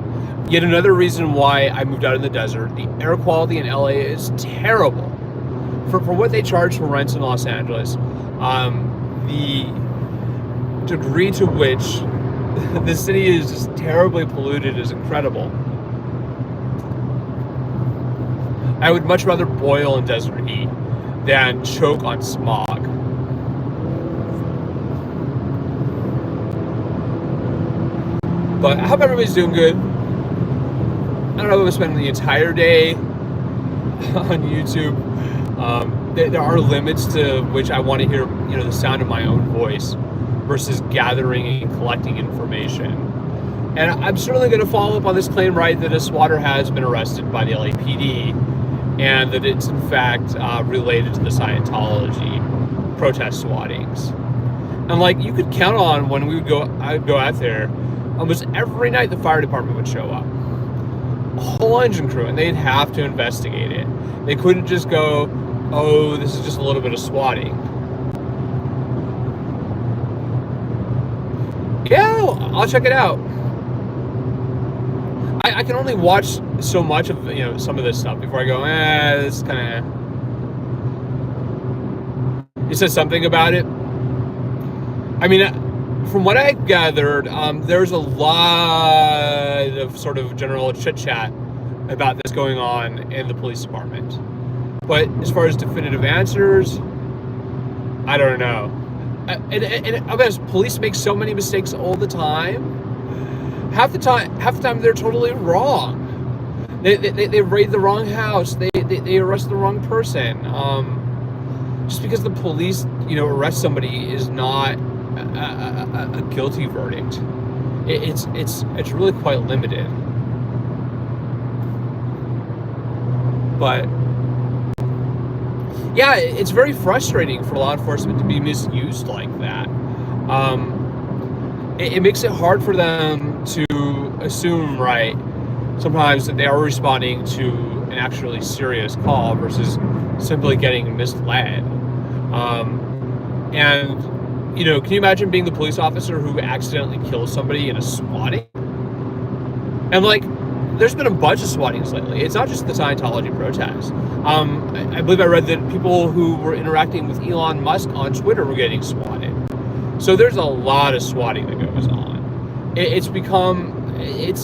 Yet another reason why I moved out in the desert. The air quality in LA is terrible. For what they charge for rents in Los Angeles, the degree to which the city is just terribly polluted is incredible. I would much rather boil in desert heat than choke on smog. But I hope everybody's doing good. I don't know if I'm spending the entire day on YouTube. There are limits to which I want to hear, the sound of my own voice versus gathering and collecting information. And I'm certainly going to follow up on this claim, right, that a swatter has been arrested by the LAPD and that it's in fact related to the Scientology protest swattings. And like, you could count on when I would go out there, almost every night the fire department would show up. A whole engine crew, and they'd have to investigate it. They couldn't just go, oh, this is just a little bit of swatting. Yeah, I'll check it out. I can only watch so much of some of this stuff before I go, this is kind of. You said something about it. I mean, from what I gathered, there's a lot of sort of general chit chat about this going on in the police department. But as far as definitive answers, I don't know. And I guess police make so many mistakes all the time. Half the time they're totally wrong. They raid the wrong house. They arrest the wrong person. Just because the police arrest somebody is not a guilty verdict. It's really quite limited. But yeah, it's very frustrating for law enforcement to be misused like that. It makes it hard for them to assume, right, sometimes that they are responding to an actually serious call versus simply getting misled. And can you imagine being the police officer who accidentally kills somebody in a swatting? And like, there's been a bunch of swattings lately. It's not just the Scientology protests. I believe I read that people who were interacting with Elon Musk on Twitter were getting swatted. So there's a lot of swatting that goes on. It's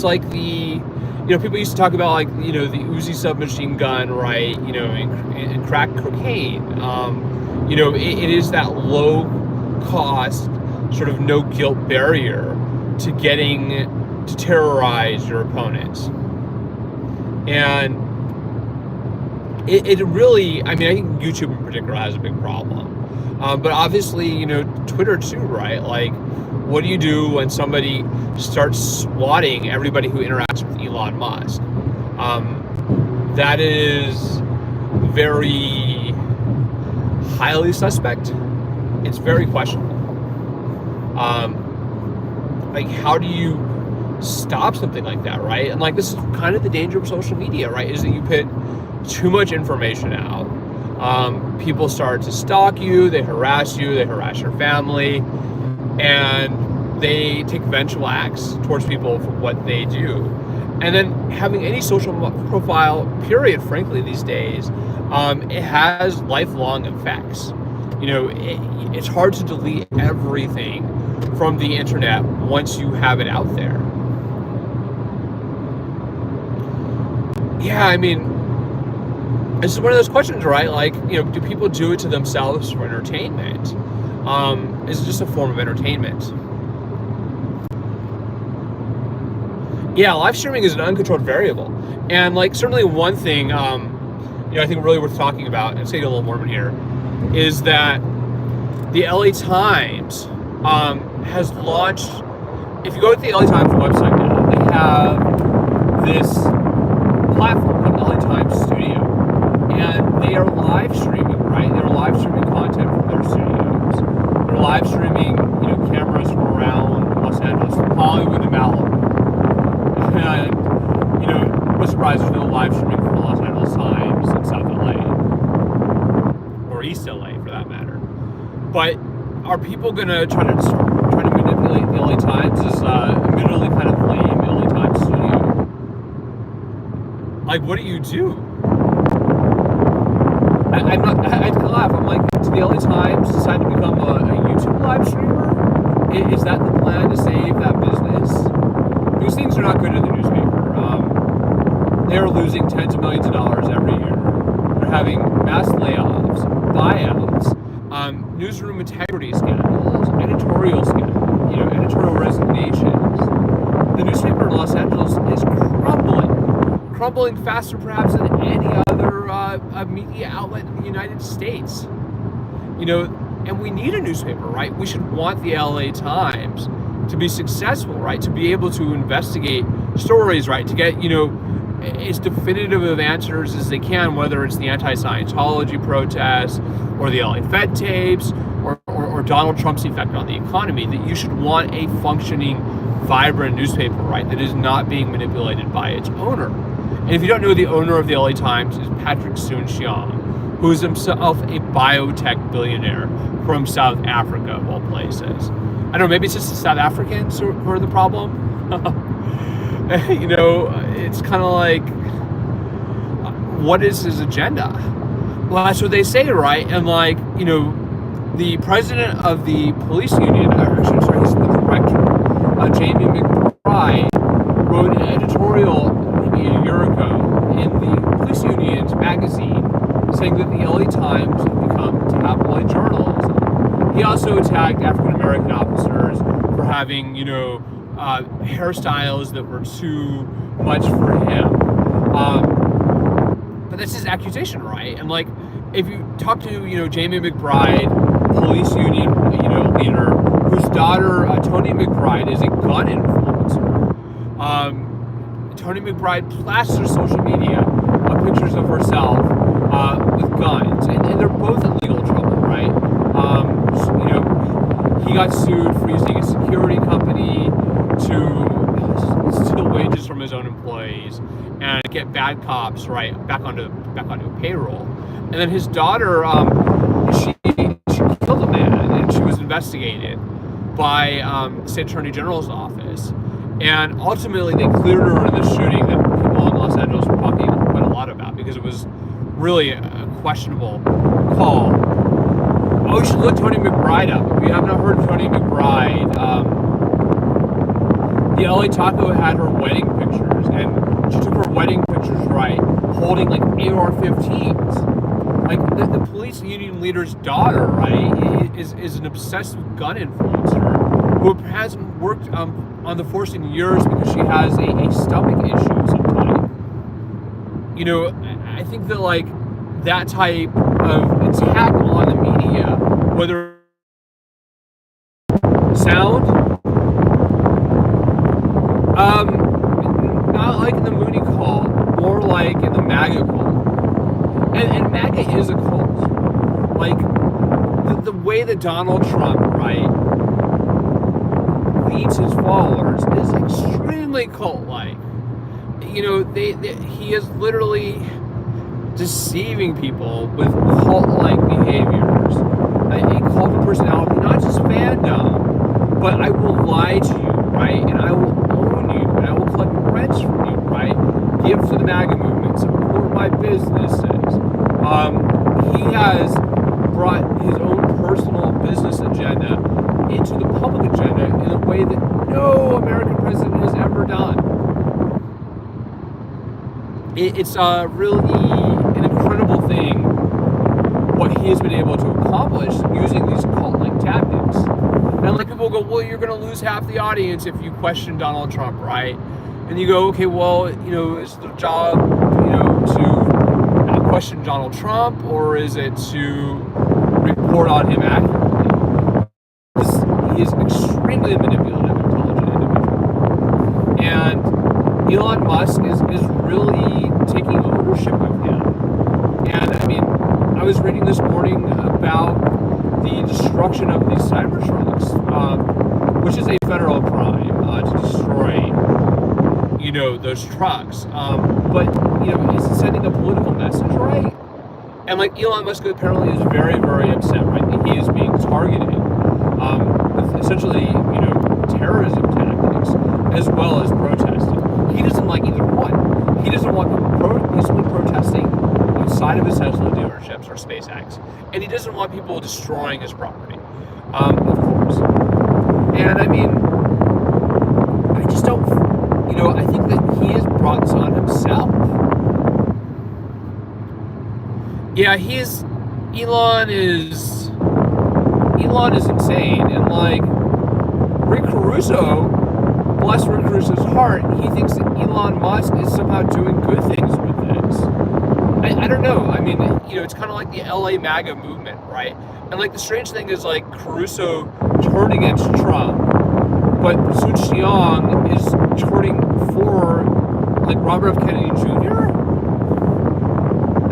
like the, people used to talk about like, the Uzi submachine gun, right? And crack cocaine. It is that low cost, sort of no guilt barrier to getting to terrorize your opponents. And it really, I think YouTube in particular has a big problem. But obviously, Twitter too, right? Like, what do you do when somebody starts swatting everybody who interacts with Elon Musk? That is very highly suspect. It's very questionable. Like, how do you stop something like that, right? And like, this is kind of the danger of social media, right? Is that you put too much information out. People start to stalk you, they harass your family, and they take vengeful acts towards people for what they do. And then having any social profile, period, frankly, these days, it has lifelong effects. You know, it's hard to delete everything from the internet once you have it out there. Yeah, I mean, this is one of those questions, right? Like, you know, do people do it to themselves for entertainment? Is it just a form of entertainment? Yeah, live streaming is an uncontrolled variable. And like, certainly one thing, you know, I think really worth talking about, and saying a little Mormon here, is that the LA Times has launched, if you go to the LA Times website now, they have this platform called LA Times Studio. And they are live streaming, right? They're live streaming content from their studios. They're live streaming, you know, cameras from around Los Angeles, from Hollywood to Malibu. And, you know, no surprise, there's no live streaming from the Los Angeles Times in South LA. Or East LA, for that matter. But are people going to try to manipulate the LA Times? Is admittedly kind of lame LA Times studio. Like, what do you do? I'd kind of laugh. I'm like, did the LA Times decide to become a YouTube live streamer? Is that the plan to save that business? These things are not good in the newspaper. They're losing tens of millions of dollars every year. They're having mass layoffs, buyouts, newsroom integrity scandals, editorial scandals, you know, editorial resignations. The newspaper in Los Angeles is crumbling faster perhaps than any other media outlet in the United States. You know, and we need a newspaper, right? We should want the LA Times to be successful, right? To be able to investigate stories, right? To get, you know, as definitive of answers as they can, whether it's the anti-Scientology protests or the LA Fed tapes or Donald Trump's effect on the economy, that you should want a functioning, vibrant newspaper, right? That is not being manipulated by its owner. And if you don't know, the owner of the LA Times is Patrick Soon-Shiong, who is himself a biotech billionaire from South Africa, of all places. I don't know, maybe it's just the South Africans who are the problem. You know, it's kind of like, what is his agenda? Well, that's what they say, right? And like, you know, the president of the police union, actually, sorry, he's the director, Jamie McBride, wrote an editorial maybe a year ago in the police union's magazine saying that the LA Times had become tabloid journalism. He also attacked African American officers for having, you know, hairstyles that were too much for him. But that's his accusation, right? And like, if you talk to, you know, Jamie McBride, police union, you know, leader, whose daughter, Tony McBride, is a gun influencer. Tony McBride plasters social media pictures of herself with guns, and they're both in legal trouble, right? You know, he got sued for using a security company to steal wages from his own employees and get bad cops, right, back onto payroll. And then his daughter, she killed a man, and she was investigated by the state attorney general's office. And ultimately, they cleared her in the shooting that people in Los Angeles were talking quite a lot about, because it was really a questionable call. Oh, you should look Tony McBride up. If you have not heard of Tony McBride, the LA Taco had her wedding pictures, and she took her wedding pictures, right, holding like AR-15s. Like the police union leader's daughter, right, is an obsessive gun influencer who hasn't worked on the force in years because she has a stomach issue of some type. You know, I think that like that type of attack on the media, whether sound, not like in the Mooney cult, more like in the MAGA cult. And MAGA is a cult. Like, the way that Donald Trump, right, leads his followers is extremely cult-like. You know, he is literally deceiving people with cult-like behaviors. A cult of personality, not just fandom, but I will lie to you, right? And I will own you, and I will collect rents from you, right? Give to the MAGA movement, support my businesses. He has brought his own personal business agenda into the public agenda in a way that no American president has ever done. It's really an incredible thing what he has been able to accomplish using these cult-like tactics. And like people go, well, you're going to lose half the audience if you question Donald Trump, right? And you go, okay, well, you know, is the job, you know, to not question Donald Trump, or is it to report on him accurately? He is extremely manipulative, intelligent individual. And Elon Musk is really taking ownership of him. And I mean, I was reading this morning about the destruction of these Cybertrucks, which is a federal crime to destroy, you know, those trucks. But, you know, it's sending a political message, right? And like Elon Musk apparently is very, very upset, right, that he is being targeted with essentially, you know, terrorism tactics as well as protesting. He doesn't like either one. He doesn't want people peacefully protesting outside of his Tesla dealerships or SpaceX, and he doesn't want people destroying his property, of course. And I mean, I just don't, you know, I think that he has brought this on himself. Yeah, Elon is insane, and like Rick Caruso, bless Rick Caruso's heart, he thinks that Elon Musk is somehow doing good things with this. I don't know. I mean, you know, it's kind of like the LA MAGA movement, right? And like the strange thing is like Caruso turned against Trump, but Sun Xiang is turning for like Robert F. Kennedy Jr.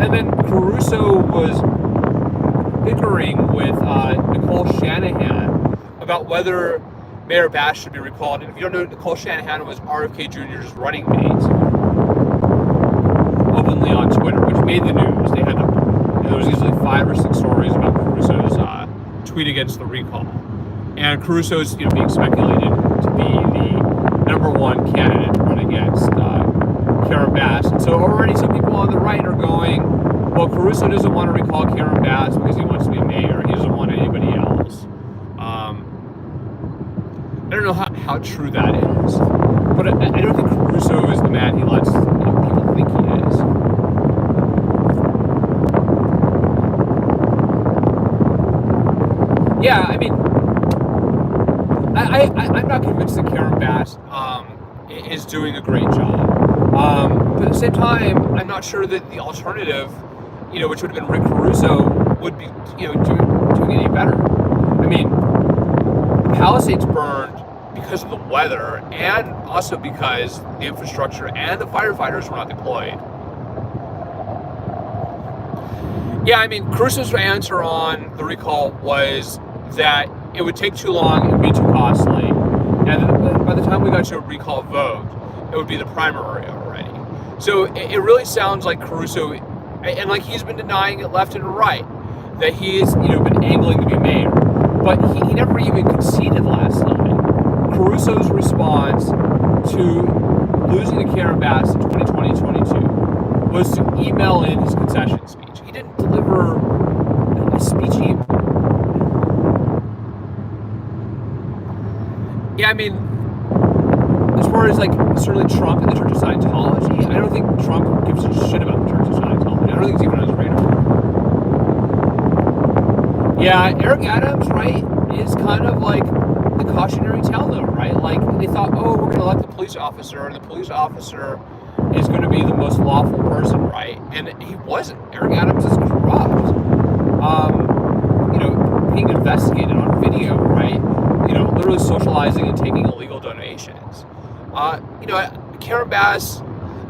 And then Caruso was bickering with Nicole Shanahan about whether Mayor Bass should be recalled. And if you don't know, Nicole Shanahan was RFK Jr.'s running mate openly on Twitter, which made the news. They had, there was easily 5 or 6 stories about Caruso's tweet against the recall. And Caruso's, you know, being speculated to be the #1 candidate to run against Karen Bass. And so already some people on the right are going, well, Caruso doesn't want to recall Karen Bass because he wants to be mayor. He doesn't want anybody else. I don't know how true that is, but I don't think Caruso is the man he lets people think he is. Yeah, I mean, I'm not convinced that Karen Bass is doing a great job. But at the same time, I'm not sure that the alternative, you know, which would have been Rick Caruso, would be, you know, doing any better. I mean, Palisades burned because of the weather, and also because the infrastructure and the firefighters were not deployed. Yeah, I mean, Caruso's answer on the recall was that it would take too long and be too costly, and by the time we got to a recall vote, it would be the primary already. So it really sounds like Caruso, and like he's been denying it left and right, that he's, you know, been angling to be mayor, but he never even conceded last night. Caruso's response to losing to Karen Bass in 2020-22 was to email in his concession speech. He didn't deliver a speech. Yeah, I mean, as far as like certainly Trump and the Church of Scientology, I don't think Trump gives a shit about the Church of Scientology. I don't think it's even on his radar. Yeah, Eric Adams, right, is kind of like the cautionary tale though, right? Like they thought, oh, we're going to elect the police officer, and the police officer is going to be the most lawful person, right? And he wasn't. Eric Adams is corrupt. You know, being investigated on video, right? You know, literally socializing and taking illegal donations. You know, Karen Bass,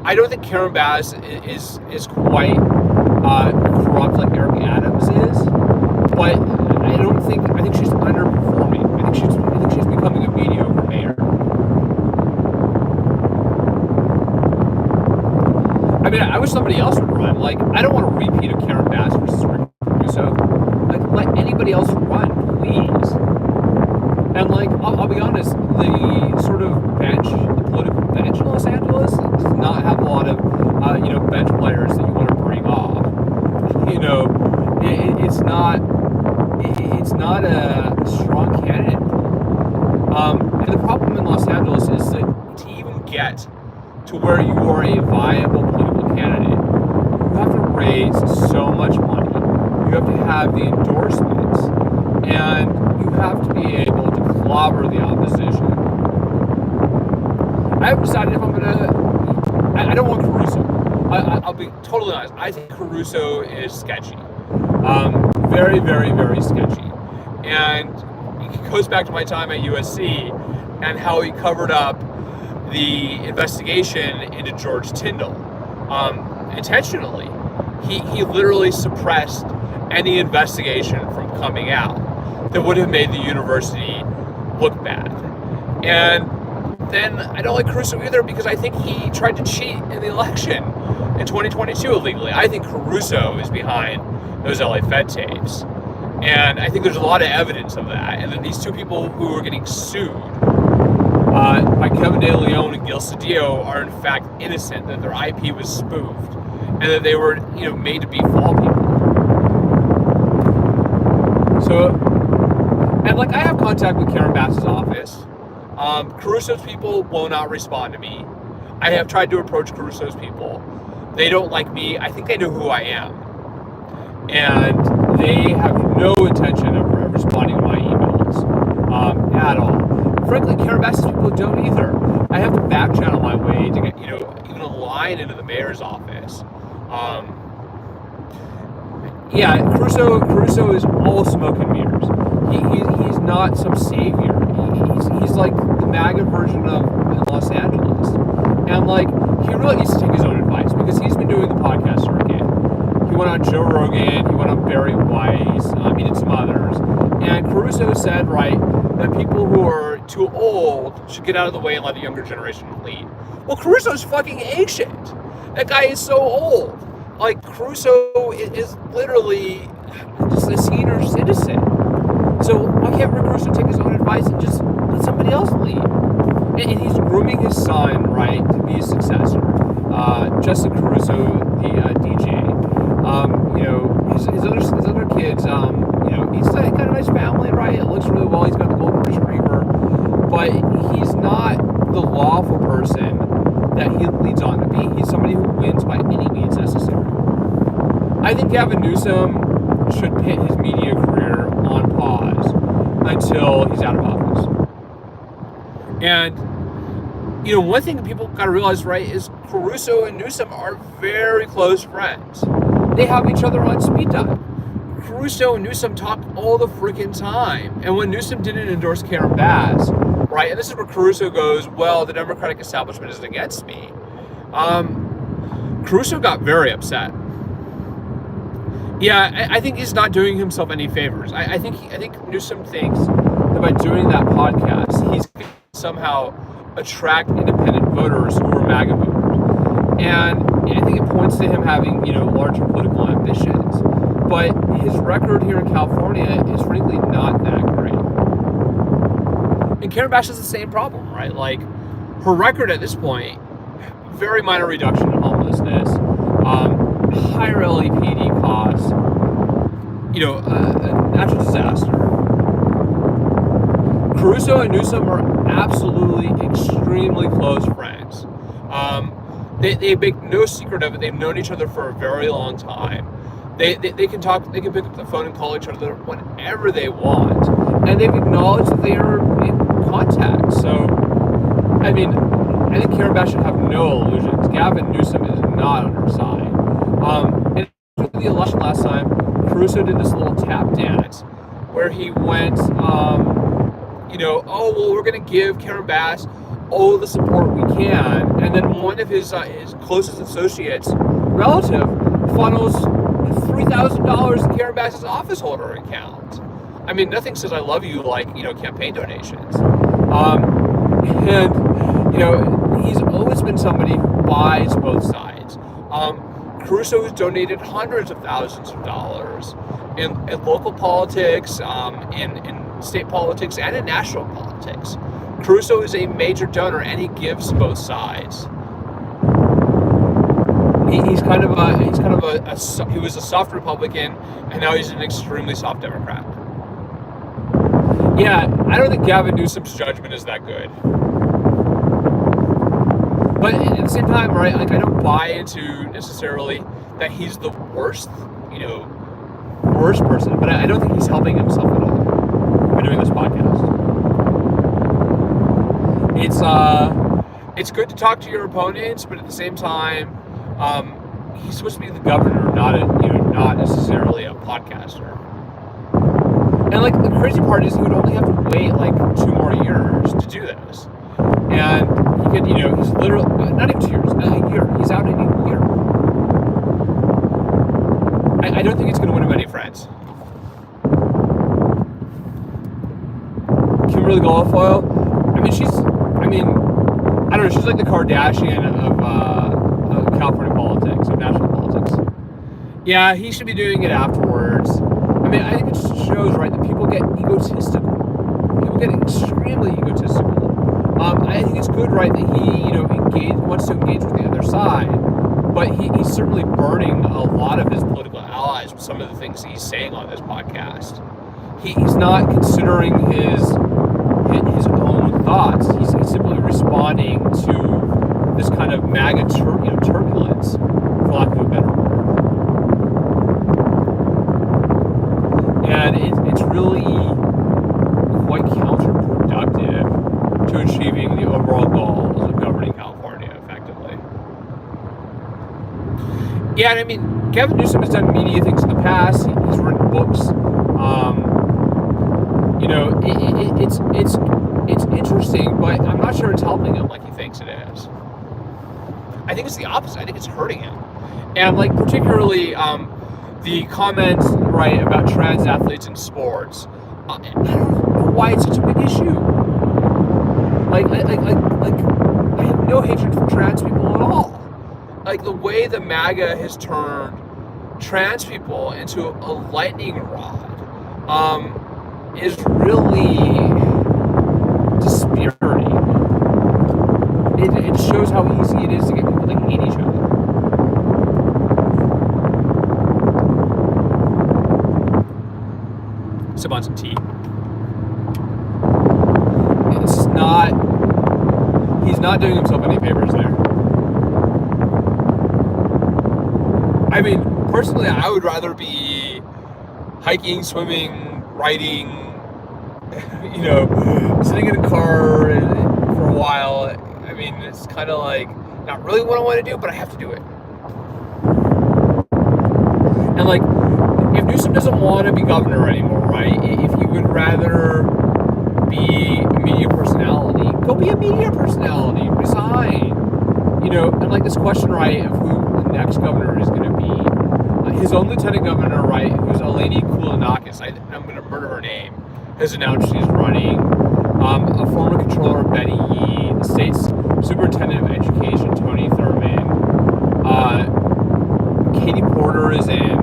I don't think Karen Bass is quite corrupt like Eric Adams is, but I somebody else run, please. And like, I'll be honest, the sort of the political bench in Los Angeles does not have a lot of, bench players that you want to bring off. It's not a strong candidate. And the problem in Los Angeles is that to even get to where you are a viable political candidate, you have to raise so much money. You have to have the endorsements, and you have to be able to clobber the opposition. I haven't decided if I'm gonna. I don't want Caruso. I'll be totally honest. I think Caruso is sketchy. Very, very, very sketchy. And it goes back to my time at USC and how he covered up the investigation into George Tyndall intentionally. He literally suppressed any investigation from coming out that would have made the university look bad. And then I don't like Caruso either because I think he tried to cheat in the election in 2022 illegally. I think Caruso is behind those LA Fed tapes. And I think there's a lot of evidence of that. And then these two people who are getting sued by Kevin De Leon and Gil Cedillo are in fact innocent, that their IP was spoofed, and that they were, made to be fall people. So, and like I have contact with Karen Bass's office. Caruso's people will not respond to me. I have tried to approach Caruso's people. They don't like me. I think they know who I am. And they have no intention of responding to my emails at all. Frankly, Karen Bass's people don't either. I have to back channel my way to get, even a line into the mayor's office. Caruso is all smoke and mirrors. He's not some savior. He's like the MAGA version of Los Angeles. And like, he really needs to take his own advice because he's been doing the podcast circuit. He went on Joe Rogan, he went on Barry Weiss, and some others. And Caruso said, right, that people who are too old should get out of the way and let the younger generation lead. Well, Caruso's fucking ancient. That guy is so old. Like, Caruso is literally just a senior citizen. So why can't Rick Caruso take his own advice and just let somebody else lead? And he's grooming his son, right, to be his successor. Justin Caruso, the DJ. His other kids, he's got a nice family, right? It looks really well. He's got the golden retriever, but he's not the lawful person that he leads on to be. He's somebody who wins by any means necessary. I think Gavin Newsom should put his media career on pause until he's out of office. And one thing that people got to realize, right, is Caruso and Newsom are very close friends. They have each other on speed dial. Caruso and Newsom talk all the freaking time. And when Newsom didn't endorse Karen Bass, right, and this is where Caruso goes, well, the Democratic establishment is against me. Caruso got very upset. Yeah, I think he's not doing himself any favors. I think Newsom thinks that by doing that podcast, he's going to somehow attract independent voters who are MAGA voters. And I think it points to him having, larger political ambitions. But his record here in California is frankly not that great. And Karen Bass has the same problem, right? Like, her record at this point, very minor reduction in homelessness, higher LAPD costs, a natural disaster. Caruso and Newsom are absolutely extremely close friends. They make no secret of it. They've known each other for a very long time. They can talk. They can pick up the phone and call each other whenever they want, and they've acknowledged that they are in contact. So, I think Karen Bass should have no illusions. Gavin Newsom is not on her side. And after the election last time, Caruso did this little tap dance where he went, we're going to give Karen Bass all the support we can, and then one of his closest associates, relative, funnels $3,000 in Karen Bass's office holder account. Nothing says I love you like, campaign donations. He's always been somebody who buys both sides. Caruso has donated hundreds of thousands of dollars in local politics, in state politics, and in national politics. Caruso is a major donor, and he gives both sides. He was a soft Republican, and now he's an extremely soft Democrat. Yeah, I don't think Gavin Newsom's judgment is that good. But at the same time, right, like I don't buy into necessarily that he's the worst person, but I don't think he's helping himself at all by doing this podcast. It's good to talk to your opponents, but at the same time, he's supposed to be the governor, not necessarily a podcaster. And like the crazy part is he would only have to wait like 2 more years to do this. And he could, he's literally, not even 2 years, a year. He's out in a year. I don't think it's going to win him any friends. Kimberly Guilfoyle, I don't know, she's like the Kardashian of California politics, of national politics. Yeah, he should be doing it afterwards. I think it just shows, right, that people get egotistical. People get extremely egotistical. I think it's good, right, that he, wants to engage with the other side, but he's certainly burning a lot of his political allies with some of the things he's saying on this podcast. He's not considering his own thoughts. He's simply responding to this kind of MAGA turbulence, for lack of a better word. And it's really quite counterproductive to achieving the overall goals of governing California effectively. Yeah, and Gavin Newsom has done media things in the past. He's written books. It's interesting, but I'm not sure it's helping him like he thinks it is. I think it's the opposite. I think it's hurting him. And particularly the comments, right, about trans athletes in sports. I don't know why it's such a big issue. I have no hatred for trans people at all. The way the MAGA has turned trans people into a lightning rod is really dispiriting. It shows how easy it is to get people to hate each other. Sip on some tea. He's not doing himself any favors there. Personally, I would rather be hiking, swimming, riding, sitting in a car for a while. It's kind of like not really what I want to do, but I have to do it. And if Newsom doesn't want to be governor anymore, right? If he would rather be a media personality, go be a media personality. Resign. And this question, right, of who the next governor is going to be. His own lieutenant governor, right, who's Eleni Koulounakis, I'm going to murder her name, has announced she's running. A former controller, Betty Yee, the state's superintendent of education, Tony Thurman. Katie Porter is in.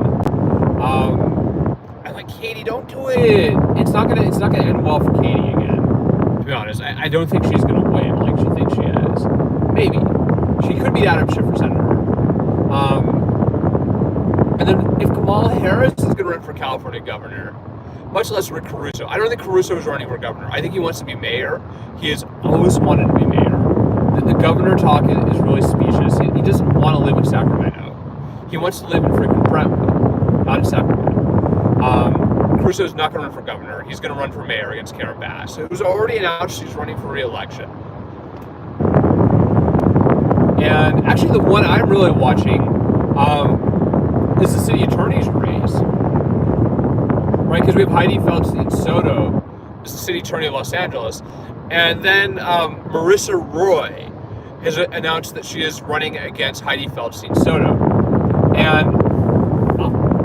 I'm like, Katie, don't do it. It's not gonna end well for Katie again. To be honest, I don't think she's gonna win like she thinks she is. Maybe she could be Adam Schiff for senator. And then if Kamala Harris is gonna run for California governor, much less Rick Caruso. I don't think Caruso is running for governor. I think he wants to be mayor. He has always wanted to be mayor. The governor talk is really specious. He doesn't want to live in Sacramento. He wants to live in freaking Brentwood, not in Sacramento. Caruso is not going to run for governor. He's going to run for mayor against Karen Bass. So it was already announced she's running for re-election. And actually, the one I'm really watching is the city attorney's race. Right, because we have Heidi Feldstein Soto, as the city attorney of Los Angeles, and then Marissa Roy has announced that she is running against Heidi Feldstein Soto. And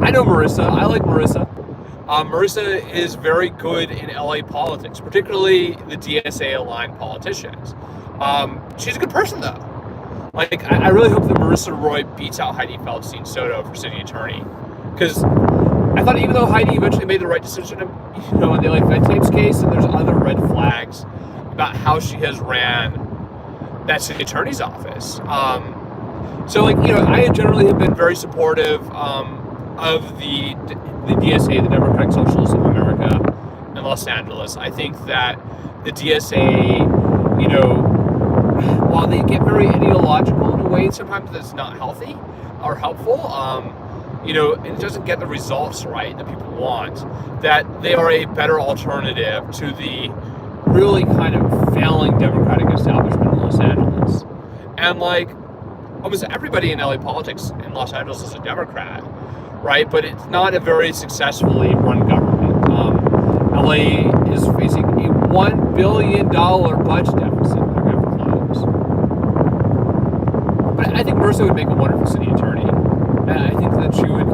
I know Marissa. I like Marissa. Marissa is very good in LA politics, particularly the DSA-aligned politicians. She's a good person, though. Like, I really hope that Marissa Roy beats out Heidi Feldstein Soto for city attorney, because I thought even though Heidi eventually made the right decision, in the LA Fed tapes case, and there's other red flags about how she has ran that city attorney's office. So, like, I generally have been very supportive of the DSA, the Democratic Socialists of America, in Los Angeles. I think that the DSA, while they get very ideological in a way sometimes that's not healthy or helpful, it doesn't get the results right that people want, that they are a better alternative to the really kind of failing Democratic establishment in Los Angeles. And, like, almost everybody in LA politics in Los Angeles is a Democrat, right? But it's not a very successfully run government. LA is facing a $1 billion budget deficit they're going to close. But I think Marissa would make a wonderful city attorney. And I think that she would,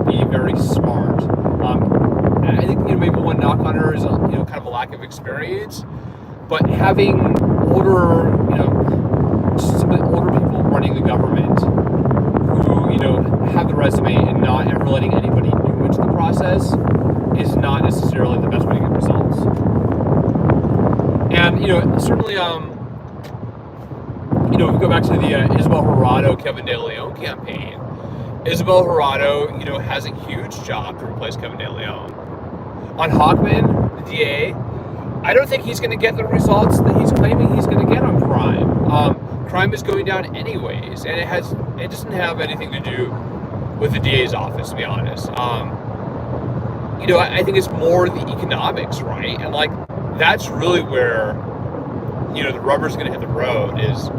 be very smart. I think, maybe one knock on her is, kind of a lack of experience. But having older, simply older people running the government who, have the resume and not ever letting anybody new into the process is not necessarily the best way to get results. And, certainly, if we go back to the Isabel Jurado, Kevin De Leon campaign, Isabel Jurado, has a huge job to replace Kevin De Leon. On Hochman, the DA, I don't think he's going to get the results that he's claiming he's going to get on crime. Crime is going down anyways, and it doesn't have anything to do with the DA's office, to be honest. I think it's more the economics, right? And, like, that's really where, the rubber's going to hit the road, is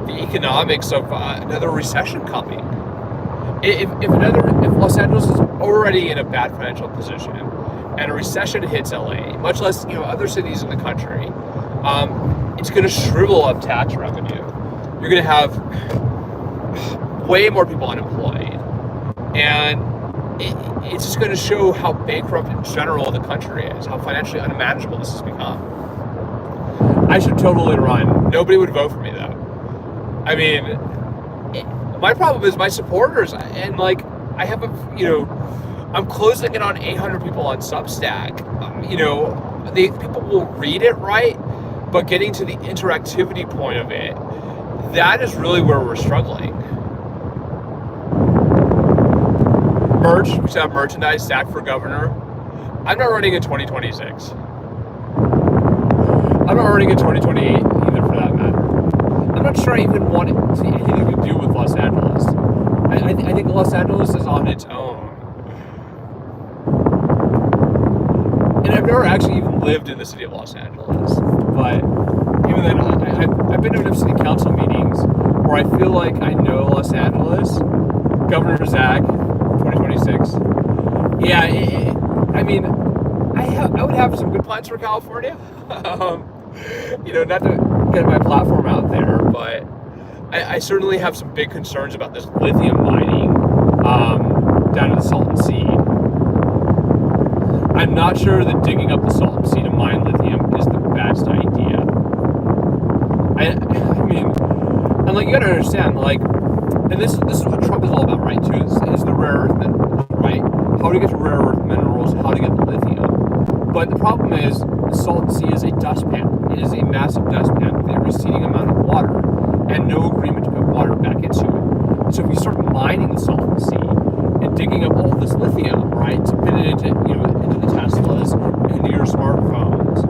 the economics of another recession coming. If Los Angeles is already in a bad financial position and a recession hits LA, much less, other cities in the country, it's going to shrivel up tax revenue. You're going to have way more people unemployed. And it's just going to show how bankrupt in general the country is, how financially unmanageable this has become. I should totally run. Nobody would vote for me, though. I mean, my problem is my supporters, and, like, I have I'm closing in on 800 people on Substack. People will read it, right? But getting to the interactivity point of it, that is really where we're struggling. Merch, we should have merchandise, Zach for governor. I'm not running in 2026. I'm not running in 2028 either, for that matter. I'm not sure I even want it to anything to do with Los Angeles. I think Los Angeles is on its own. And I've never actually even lived in the city of Los Angeles. But even then, I've been to enough city council meetings where I feel like I know Los Angeles. Governor Zach, 2026. Yeah, I would have some good plans for California. Not to get my platform out there, but I certainly have some big concerns about this lithium mining down in the Salton Sea. I'm not sure that digging up the Salton Sea to mine lithium is the best idea. And, like, you gotta understand, like, and this is what Trump is all about, right, too, is the rare earth minerals, right? How to get to rare earth minerals, how to get the lithium. But the problem is, the Salton Sea is a dustpan. It is a massive dustpan with a receding amount of water and no agreement to put water back into it. So if you start mining the Salton Sea and digging up all this lithium, right, to put it into, into the Teslas, into your smartphones,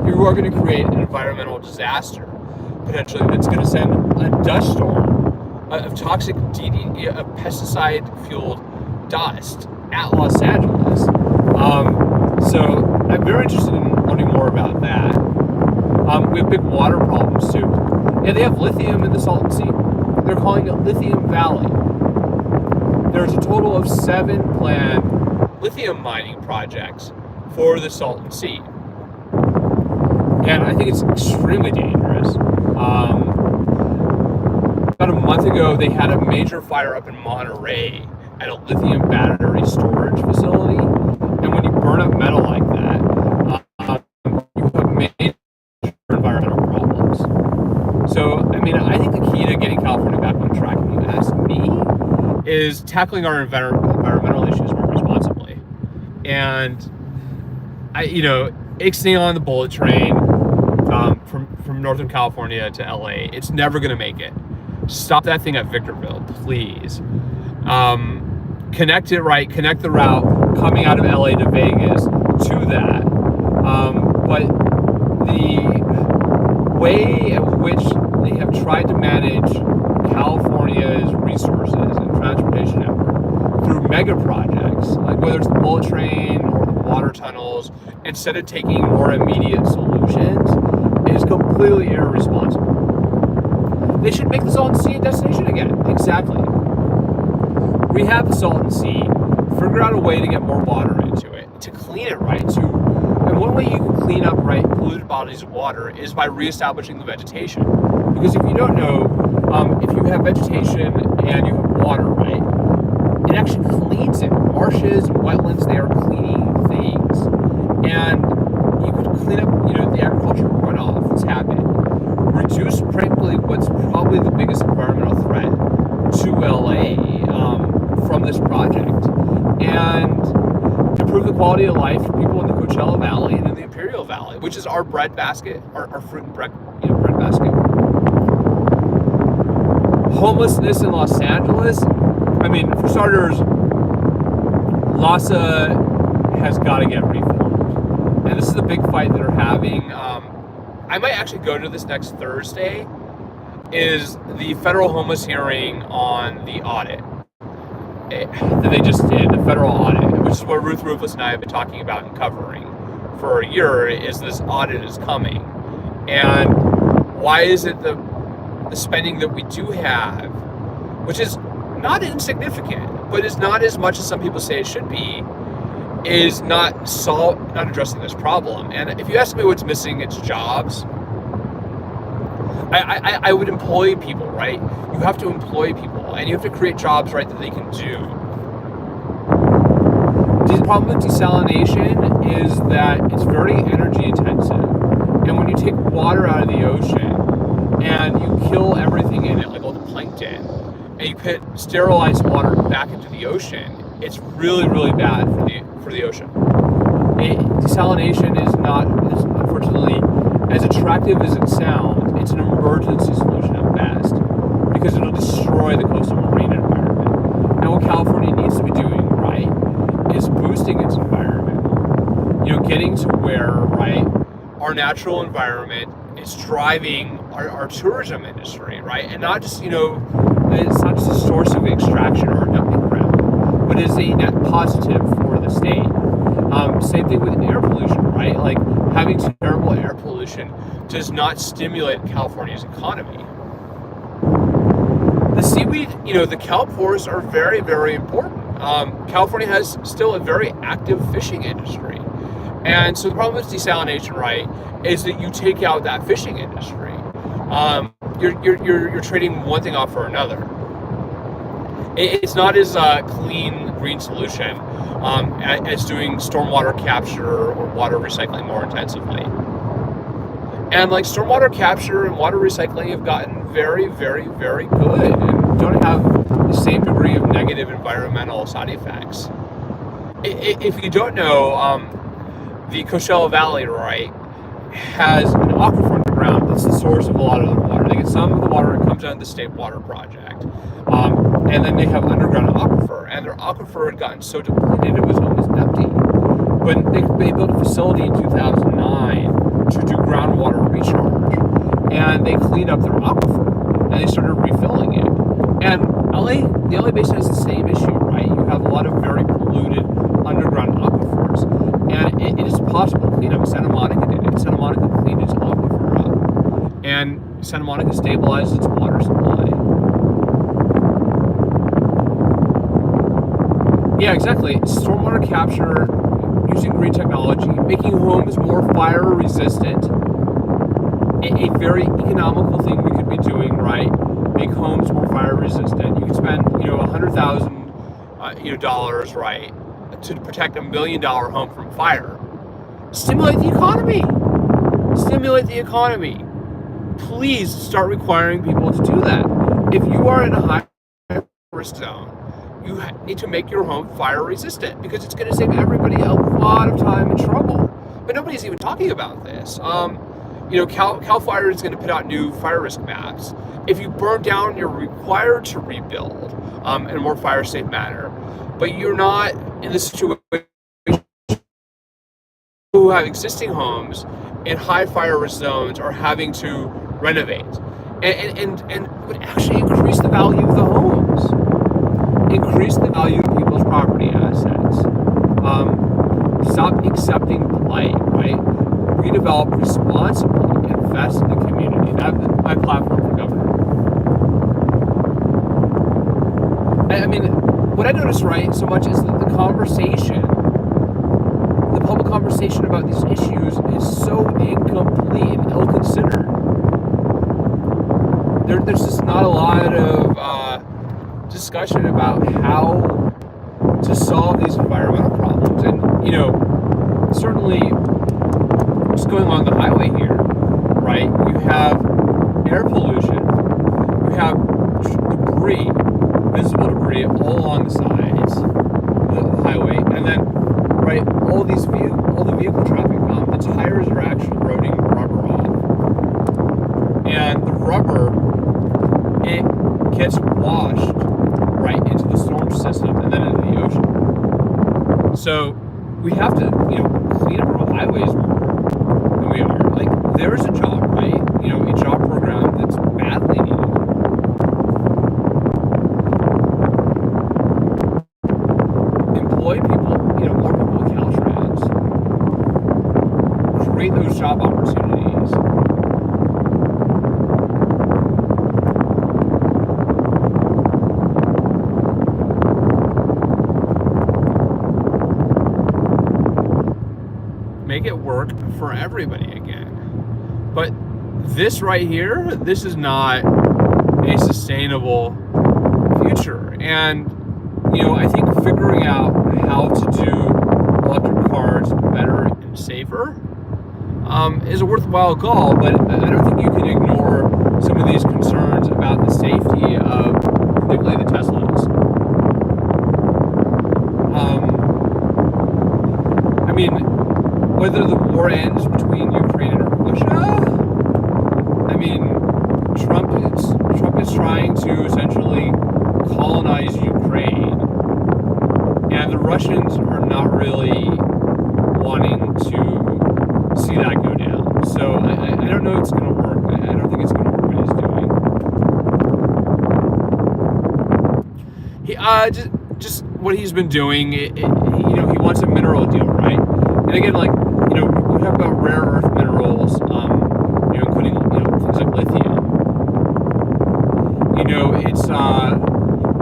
you are going to create an environmental disaster, potentially, that's going to send a dust storm of toxic of pesticide-fueled dust at Los Angeles. So I'm very interested in learning more about that. We have big water problems too. Yeah, they have lithium in the Salton Sea. They're calling it Lithium Valley. There's a total of 7 planned lithium mining projects for the Salton Sea. And I think it's extremely dangerous. About a month ago, they had a major fire up in Monterey at a lithium battery storage facility. And when you burn up metal like that, you have major environmental problems. So, I think the key to getting California is tackling our environmental issues more responsibly. And ixnaying on the bullet train from Northern California to LA, it's never going to make it. Stop that thing at Victorville, please. Connect the route coming out of LA to Vegas to that. But the way in which they have tried to manage California's resources and transportation network through mega projects, like whether it's the bullet train or the water tunnels, instead of taking more immediate solutions, is completely irresponsible. They should make the Salton Sea a destination again. Exactly. Rehab the Salton Sea, figure out a way to get more water into it, to clean it right. And one way you can clean up polluted bodies of water is by reestablishing the vegetation. Because if you don't know, if you have vegetation and you have water, right, it actually cleans it. Marshes and wetlands, they are cleaning things. And you could clean up, the agricultural runoff that's happened. Reduce, frankly, what's probably the biggest environmental threat to LA from this project. And improve the quality of life for people in the Coachella Valley and in the Imperial Valley, which is our bread basket, our fruit and bread basket. Homelessness in Los Angeles, for starters, LASA has got to get reformed. And this is a big fight that they're having. I might actually go to this next Thursday, is the federal homeless hearing on the audit that they just did, the federal audit, which is what Ruth Rufus and I have been talking about and covering for a year, is this audit is coming. And why is it the spending that we do have, which is not insignificant, but is not as much as some people say it should be, is not addressing this problem. And if you ask me what's missing, it's jobs. I would employ people, right? You have to employ people, and you have to create jobs, right, that they can do. The problem with desalination is that it's very energy intensive. And when you take water out of the ocean and you kill everything in it, like all the plankton, and you put sterilized water back into the ocean, it's really, really bad for the ocean. Desalination is unfortunately, as attractive as it sounds, it's an emergency solution at best, because it'll destroy the coastal marine environment. And what California needs to be doing, right, is boosting its environment. Getting to where, right, our natural environment is driving our tourism industry, right? And not just, it's not just a source of extraction or a dumping ground, but is a net positive for the state. Same thing with air pollution, right? Like, having terrible air pollution does not stimulate California's economy. The seaweed, the kelp forests are very, very important. California has still a very active fishing industry. And so the problem with desalination, right, is that you take out that fishing industry. You're trading one thing off for another. It's not as clean green solution as doing stormwater capture or water recycling more intensively. And stormwater capture and water recycling have gotten very, very, very good and don't have the same degree of negative environmental side effects. If you don't know, the Coachella Valley, right, has an aquifer underground that's the source of a lot of their water. They get some of the water that comes out of the State Water Project. And then they have underground aquifer, and their aquifer had gotten so depleted it was almost empty. But they built a facility in 2009 to do groundwater recharge, and they cleaned up their aquifer, and they started refilling it. And the LA Basin has the same issue, right? You have a lot of very polluted underground aquifers, and it is possible to clean up. Santa Monica did it. Santa Monica cleaned its aquifer up, and Santa Monica stabilized its water supply. Yeah, exactly. Stormwater capture, using green technology, making homes more fire resistant. A very economical thing we could be doing, right? Make homes more fire resistant. You could spend, $100,000, right, to protect $1 million home from fire. Stimulate the economy. Stimulate the economy. Please start requiring people to do that. If you are in a high risk zone, you need to make your home fire resistant because it's going to save everybody a lot of time and trouble. But nobody's even talking about this. Cal Fire is going to put out new fire risk maps. If you burn down, you're required to rebuild in a more fire safe manner. But you're not in the situation who have existing homes in high fire risk zones are having to renovate and would actually increase the value of the homes, increase the value of people's property assets. Stop accepting blight, right? Redevelop responsibly, invest in the community. That's my platform for governor. I mean, what I notice, right, so much is that the public conversation about these issues is so incomplete and ill-considered. There's just not a lot of discussion about how to solve these environmental problems. And, certainly just going along the highway here, right, you have air pollution, you have debris, visible debris all along the sides of the highway, and then, right, all the vehicle traffic, the tires are actually eroding rubber off. And the rubber, it gets washed right into the storm system and then into the ocean. So we have to, clean up our highways more than we are. Like, there's a job, right? A job program that's badly needed. Employ people, more people with Caltrans. Create those job opportunities. Make it work for everybody again. But this right here, this is not a sustainable future. And, I think figuring out how to do electric cars better and safer is a worthwhile goal, but I don't think you can ignore some of these concerns about the safety of particularly the Teslas. Whether the war ends between Ukraine and Russia, Trump is trying to essentially colonize Ukraine, and the Russians are not really wanting to see that go down. So I don't know if it's going to work. I don't think it's going to work what he's doing. Just what he's been doing. He wants a mineral deal, right? And again, we talk about rare earth minerals, including things like lithium.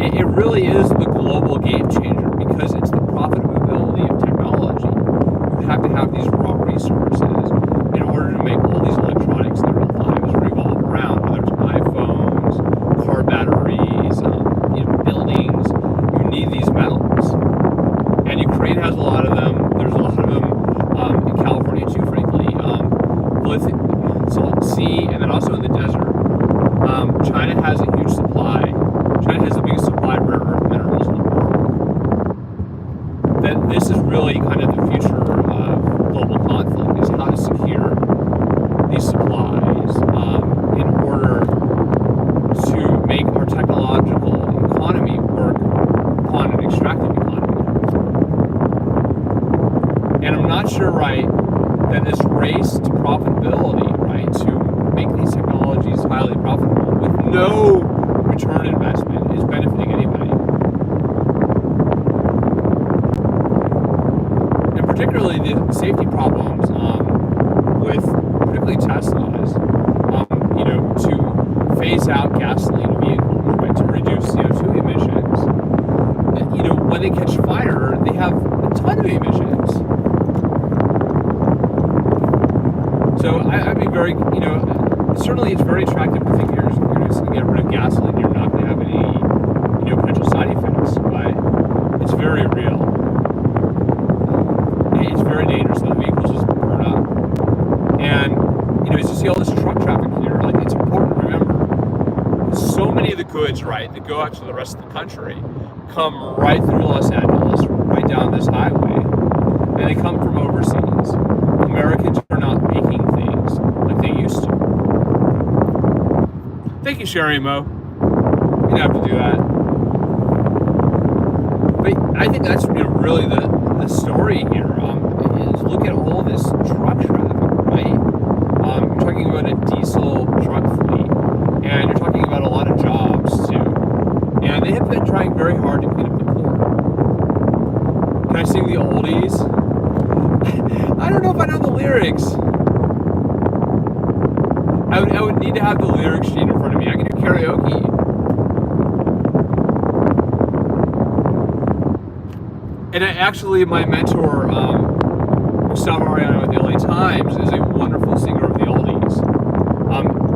It really is the global game changer because it's the profitability of technology. You have to have these raw resources in order to make all these electronics that our lives revolve around, whether it's iPhones, car batteries, buildings. You need these metals, and Ukraine has a lot of them. There's a lot of them in California too, frankly. Salt sea, and then also in the desert. China has a huge supply. China has the biggest supply of rare earth minerals in the world. That this is really kind of the future of global conflict, is how to secure these supplies in order to make our technological economy work upon an extractive economy. And I'm not sure, right, that this race to profitability, right, to make these technologies highly profitable with no return investment is benefiting anybody. And particularly the safety problems with particularly Teslas, to phase out gasoline vehicles, right, to reduce CO2 emissions. When they catch fire, they have a ton of emissions. So I'd be very, certainly it's very attractive to think you're just going to get rid of gasoline. You're not going to have any, potential side effects, but it's very real. It's very dangerous. The vehicles just burn up. And, as you see all this truck traffic here, it's important to remember, so many of the goods, right, that go out to the rest of the country come right through Los Angeles, right down this highway, and they come from overseas. Americans are not making things like they used to. Thank you, Sherry Mo. You didn't have to do that. But I think that's really the story here. Is look at all this truck traffic, right? You're talking about a diesel truck fleet, and you're talking about a lot of jobs too. And they have been trying very hard to clean up the port. Can I sing the oldies? I don't know if I know the lyrics. I would need to have the lyric sheet in front of me. I can do karaoke. And actually, my mentor, Gustavo Arellano at the LA Times, is a wonderful singer of the oldies.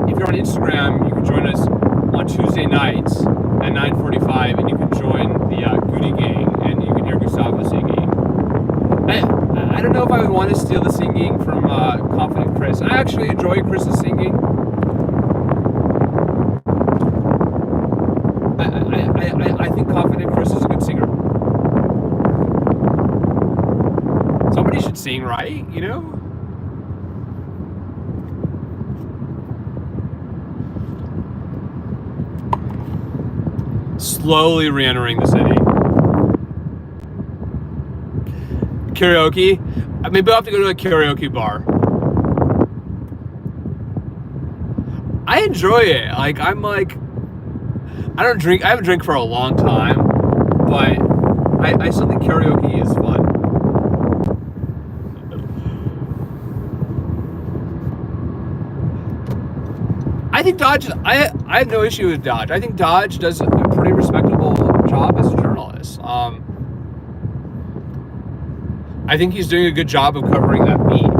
If you're on Instagram, you can join us on Tuesday nights at 9:45, and you can join the Goody Gang, and you can hear Gustavo singing. I don't know if I would want to steal the singing from Confident Chris. I actually enjoy Chris's singing. I think Confident Chris is a good singer. Somebody should sing, right? You know? Slowly re-entering the city. Karaoke. Maybe I'll have to go to a karaoke bar. I enjoy it. I don't drink. I haven't drank for a long time, but I still think karaoke is fun. I think Dodge. I have no issue with Dodge. I think Dodge does a pretty respectable job as a journalist. I think he's doing a good job of covering that beat.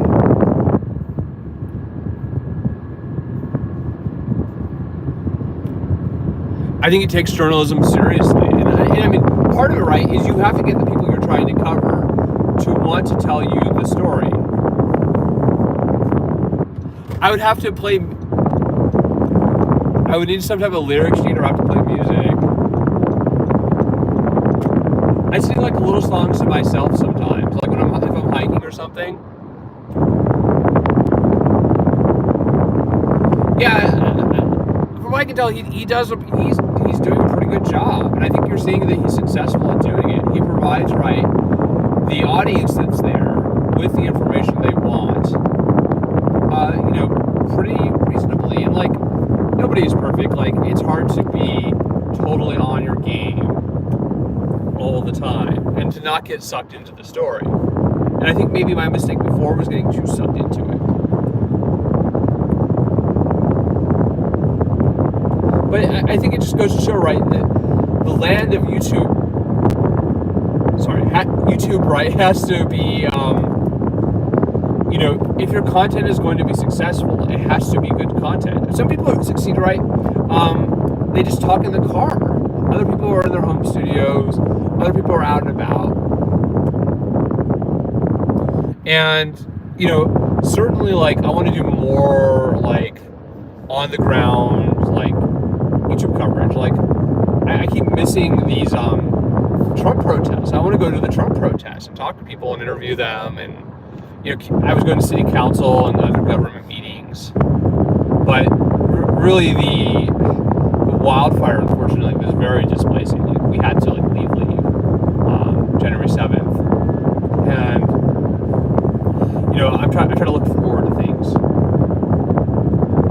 I think he takes journalism seriously. And I mean, part of it, right, is you have to get the people you're trying to cover to want to tell you the story. I would have to play... I would need some type of lyric sheet or have to play music. I sing like little songs to myself sometimes, like if I'm hiking or something. Yeah, from what I can tell, he's doing a pretty good job, and I think you're seeing that he's successful at doing it. He provides the audience that's there with the information they want, pretty reasonably, and nobody is perfect. It's hard to be totally on your game all the time and to not get sucked into the story. And I think maybe my mistake before was getting too sucked into it. But I think it just goes to show, right, that the land of YouTube, right, has to be, if your content is going to be successful, it has to be good content. Some people succeed, right? They just talk in the car. Other people are in their home studios. Other people are out and about. And, certainly, I want to do more, on the ground, YouTube coverage. I keep missing these Trump protests. I want to go to the Trump protests and talk to people and interview them. And, I was going to city council and other government meetings. But really, the wildfire, unfortunately, was very displacing. We had to leave January 7th. And, I try to look forward to things.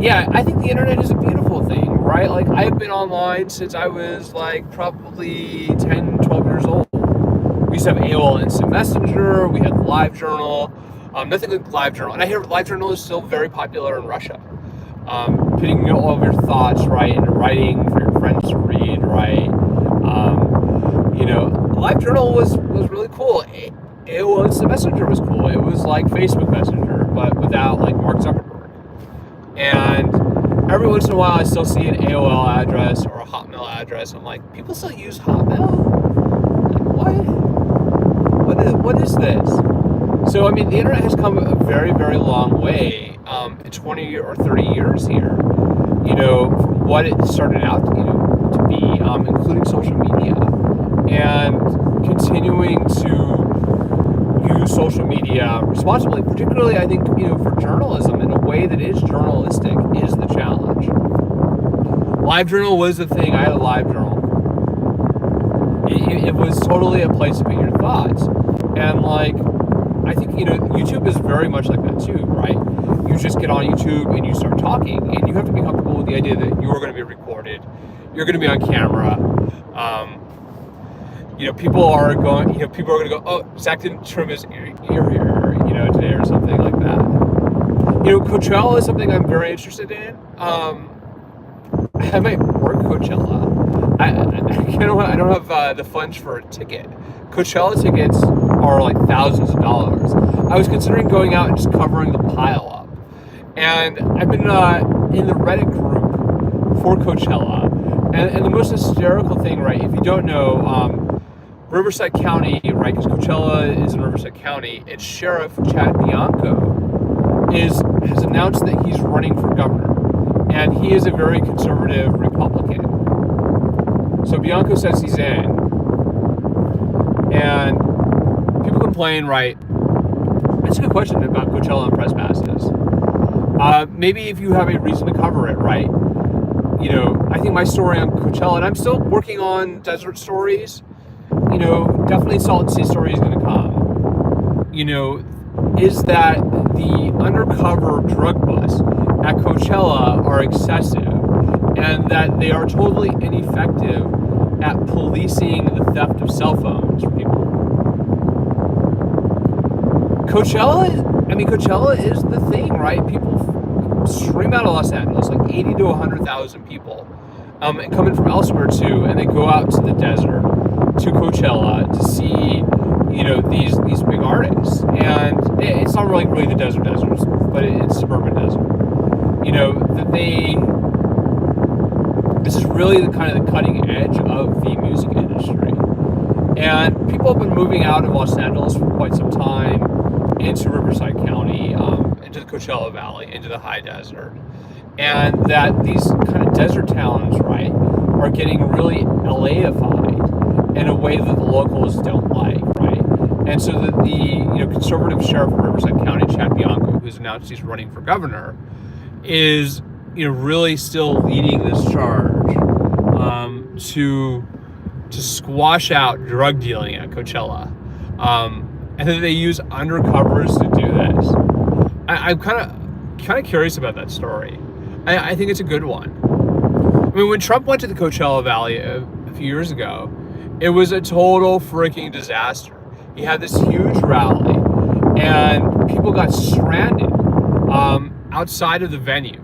Yeah, I think the internet is a beautiful thing, right? I've been online since I was probably 10, 12 years old. We used to have AOL Instant Messenger, we had LiveJournal, nothing like LiveJournal. And I hear LiveJournal is still very popular in Russia. Putting all of your thoughts, right, into writing for your friends to read, right? LiveJournal was really cool. AOL Instant Messenger was cool. It was like Facebook Messenger, but without Mark Zuckerberg. And every once in a while, I still see an AOL address or a Hotmail address. I'm like, people still use Hotmail? What is this? So, the internet has come a very, very long way in 20 or 30 years here. From what it started out, to be, including social media. and continuing to use social media responsibly, particularly I think, for journalism in a way that is journalistic, is the challenge. Live journal was the thing. I had a live journal. It was totally a place to put your thoughts. And I think, YouTube is very much like that too, right? You just get on YouTube and you start talking, and you have to be comfortable with the idea that you are going to be recorded. You're going to be on camera. People are going to go, oh, Zach didn't trim his ear here, today or something like that. Coachella is something I'm very interested in. I might work Coachella. I don't have the funds for a ticket. Coachella tickets are thousands of dollars. I was considering going out and just covering the pile up. And I've been in the Reddit group for Coachella. And the most hysterical thing, right, if you don't know, Riverside County, right, because Coachella is in Riverside County, its Sheriff Chad Bianco has announced that he's running for governor. And he is a very conservative Republican. So Bianco says he's in. And people complain, right? That's a good question about Coachella and press passes. Maybe if you have a reason to cover it, right? I think my story on Coachella, and I'm still working on desert stories, definitely Salt Sea story is going to come, is that the undercover drug busts at Coachella are excessive, and that they are totally ineffective at policing the theft of cell phones from people. Coachella is the thing, right? People stream out of Los Angeles, 80 to 100,000 people, and coming from elsewhere too, and they go out to the desert, to Coachella, to see, these big artists. And it's not really the deserts, but it's suburban desert. This is really the kind of the cutting edge of the music industry. And people have been moving out of Los Angeles for quite some time into Riverside County, into the Coachella Valley, into the high desert. And that these kind of desert towns, right, are getting really LA-ified in a way that the locals don't like, right? And so that the conservative sheriff of Riverside County, Chad Bianco, who's announced he's running for governor, is really still leading this charge to squash out drug dealing at Coachella, and that they use undercovers to do this. I'm kind of curious about that story. I think it's a good one. When Trump went to the Coachella Valley a few years ago, it was a total freaking disaster. He had this huge rally, and people got stranded outside of the venue.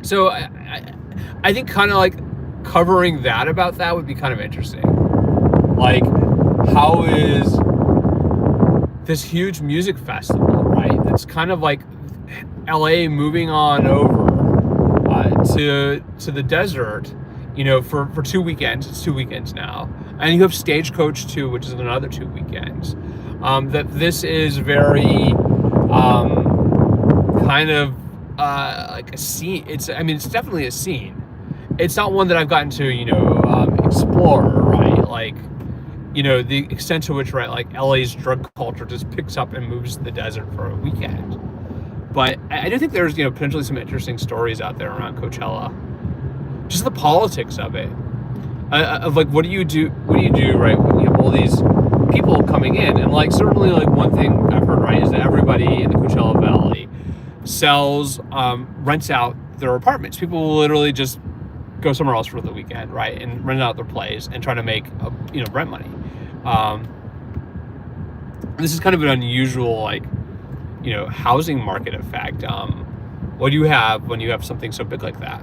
So I think kind of covering that about that would be kind of interesting. How is this huge music festival, right? That's kind of LA moving on over to the desert, for 2 weekends. It's 2 weekends now. And you have Stagecoach too, which is another 2 weekends. That this is very kind of a scene. It's definitely a scene. It's not one that I've gotten to, explore, right? The extent to which, right, LA's drug culture just picks up and moves to the desert for a weekend. But I do think there's, potentially some interesting stories out there around Coachella. Just the politics of it. Of what do you do, right, when you have all these people coming in? And certainly one thing I've heard, right, is that everybody in the Coachella Valley sells, rents out their apartments. People will literally just go somewhere else for the weekend, right, and rent out their place and try to make, rent money. This is kind of an unusual, housing market effect. What do you have when you have something so big like that?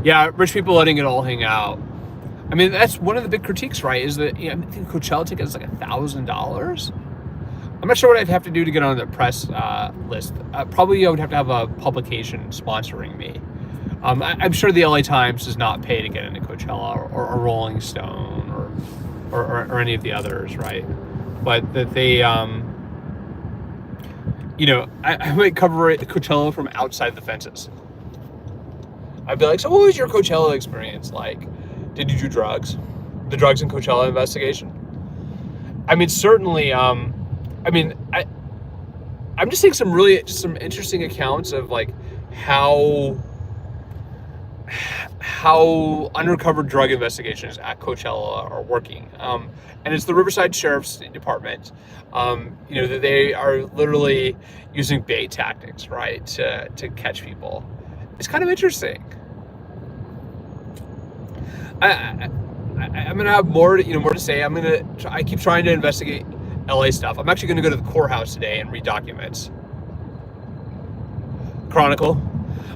Yeah, rich people letting it all hang out. That's one of the big critiques, right, is that, I think Coachella ticket is $1,000. I'm not sure what I'd have to do to get on the press list. Probably I would have to have a publication sponsoring me. I'm sure the LA Times does not pay to get into Coachella or Rolling Stone or any of the others, right? But that they, I might cover Coachella from outside the fences. I'd be like, so what was your Coachella experience like? Did you do drugs? the drugs and Coachella investigation. I mean, certainly. I'm just seeing some interesting accounts of like how undercover drug investigations at Coachella are working. And it's the Riverside Sheriff's Department, that they are literally using bait tactics, right, to catch people. It's kind of interesting. I'm gonna have more to say. I keep trying to investigate LA stuff. I'm actually gonna go to the courthouse today and read documents. Chronicle.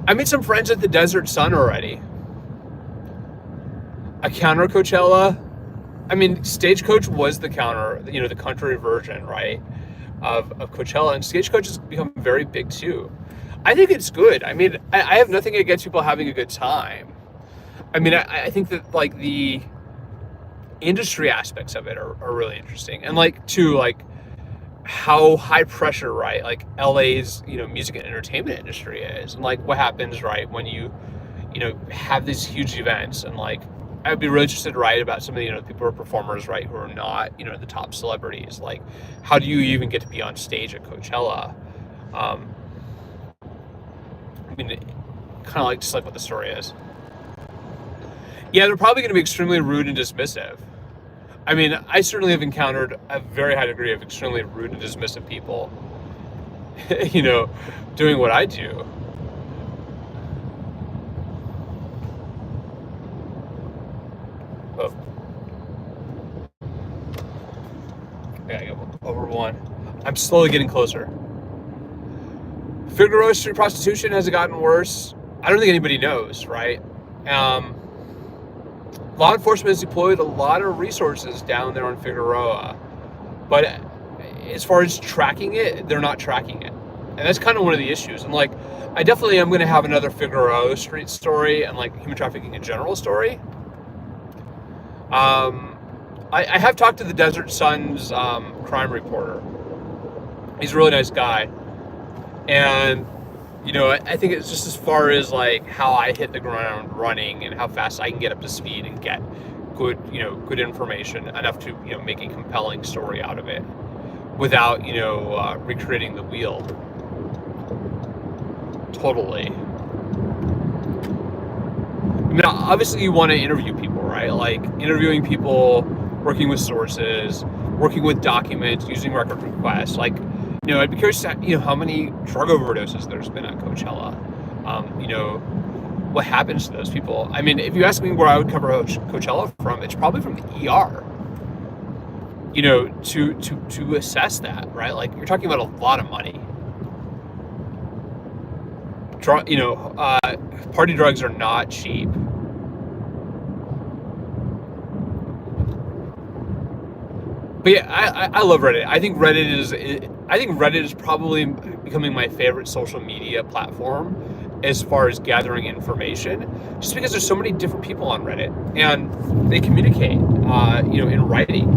I made some friends at the Desert Sun already. A counter Coachella. I mean, Stagecoach was the counter, the country version, right, of Coachella, and Stagecoach has become very big too. I think it's good. I mean, I have nothing against people having a good time. I mean, I think that like the industry aspects of it are really interesting, and like how high pressure, right, like LA's music and entertainment industry is, and like what happens, right, when you have these huge events. And like I'd be really interested to write about some of the people who are performers, right, who are not the top celebrities. Like, how do you even get to be on stage at Coachella? I mean, kind of like just like what the story is. Yeah, they're probably going to be extremely rude and dismissive. I mean, I certainly have encountered a very high degree of extremely rude and dismissive people, doing what I do. Oh. I gotta go over one. I'm slowly getting closer. Figueroa Street prostitution, has it gotten worse? I don't think anybody knows, right? Law enforcement has deployed a lot of resources down there on Figueroa, but as far as tracking it, they're not tracking it, and that's kind of one of the issues. And like, I definitely am going to have another Figueroa Street story and like human trafficking in general story. I have talked to the Desert Sun's crime reporter. He's a really nice guy, and I think it's just as far as like how I hit the ground running and how fast I can get up to speed and get good information enough to make a compelling story out of it without recreating the wheel. Totally. I mean, obviously you want to interview people, right? Like interviewing people, working with sources, working with documents, using record requests. Like, I'd be curious to, how many drug overdoses there's been at Coachella. What happens to those people? I mean, if you ask me where I would cover Coachella from, it's probably from the ER. To assess that, right? Like, you're talking about a lot of money. Party drugs are not cheap. But yeah, I love Reddit. I think Reddit is probably becoming my favorite social media platform as far as gathering information, just because there's so many different people on Reddit and they communicate, in writing.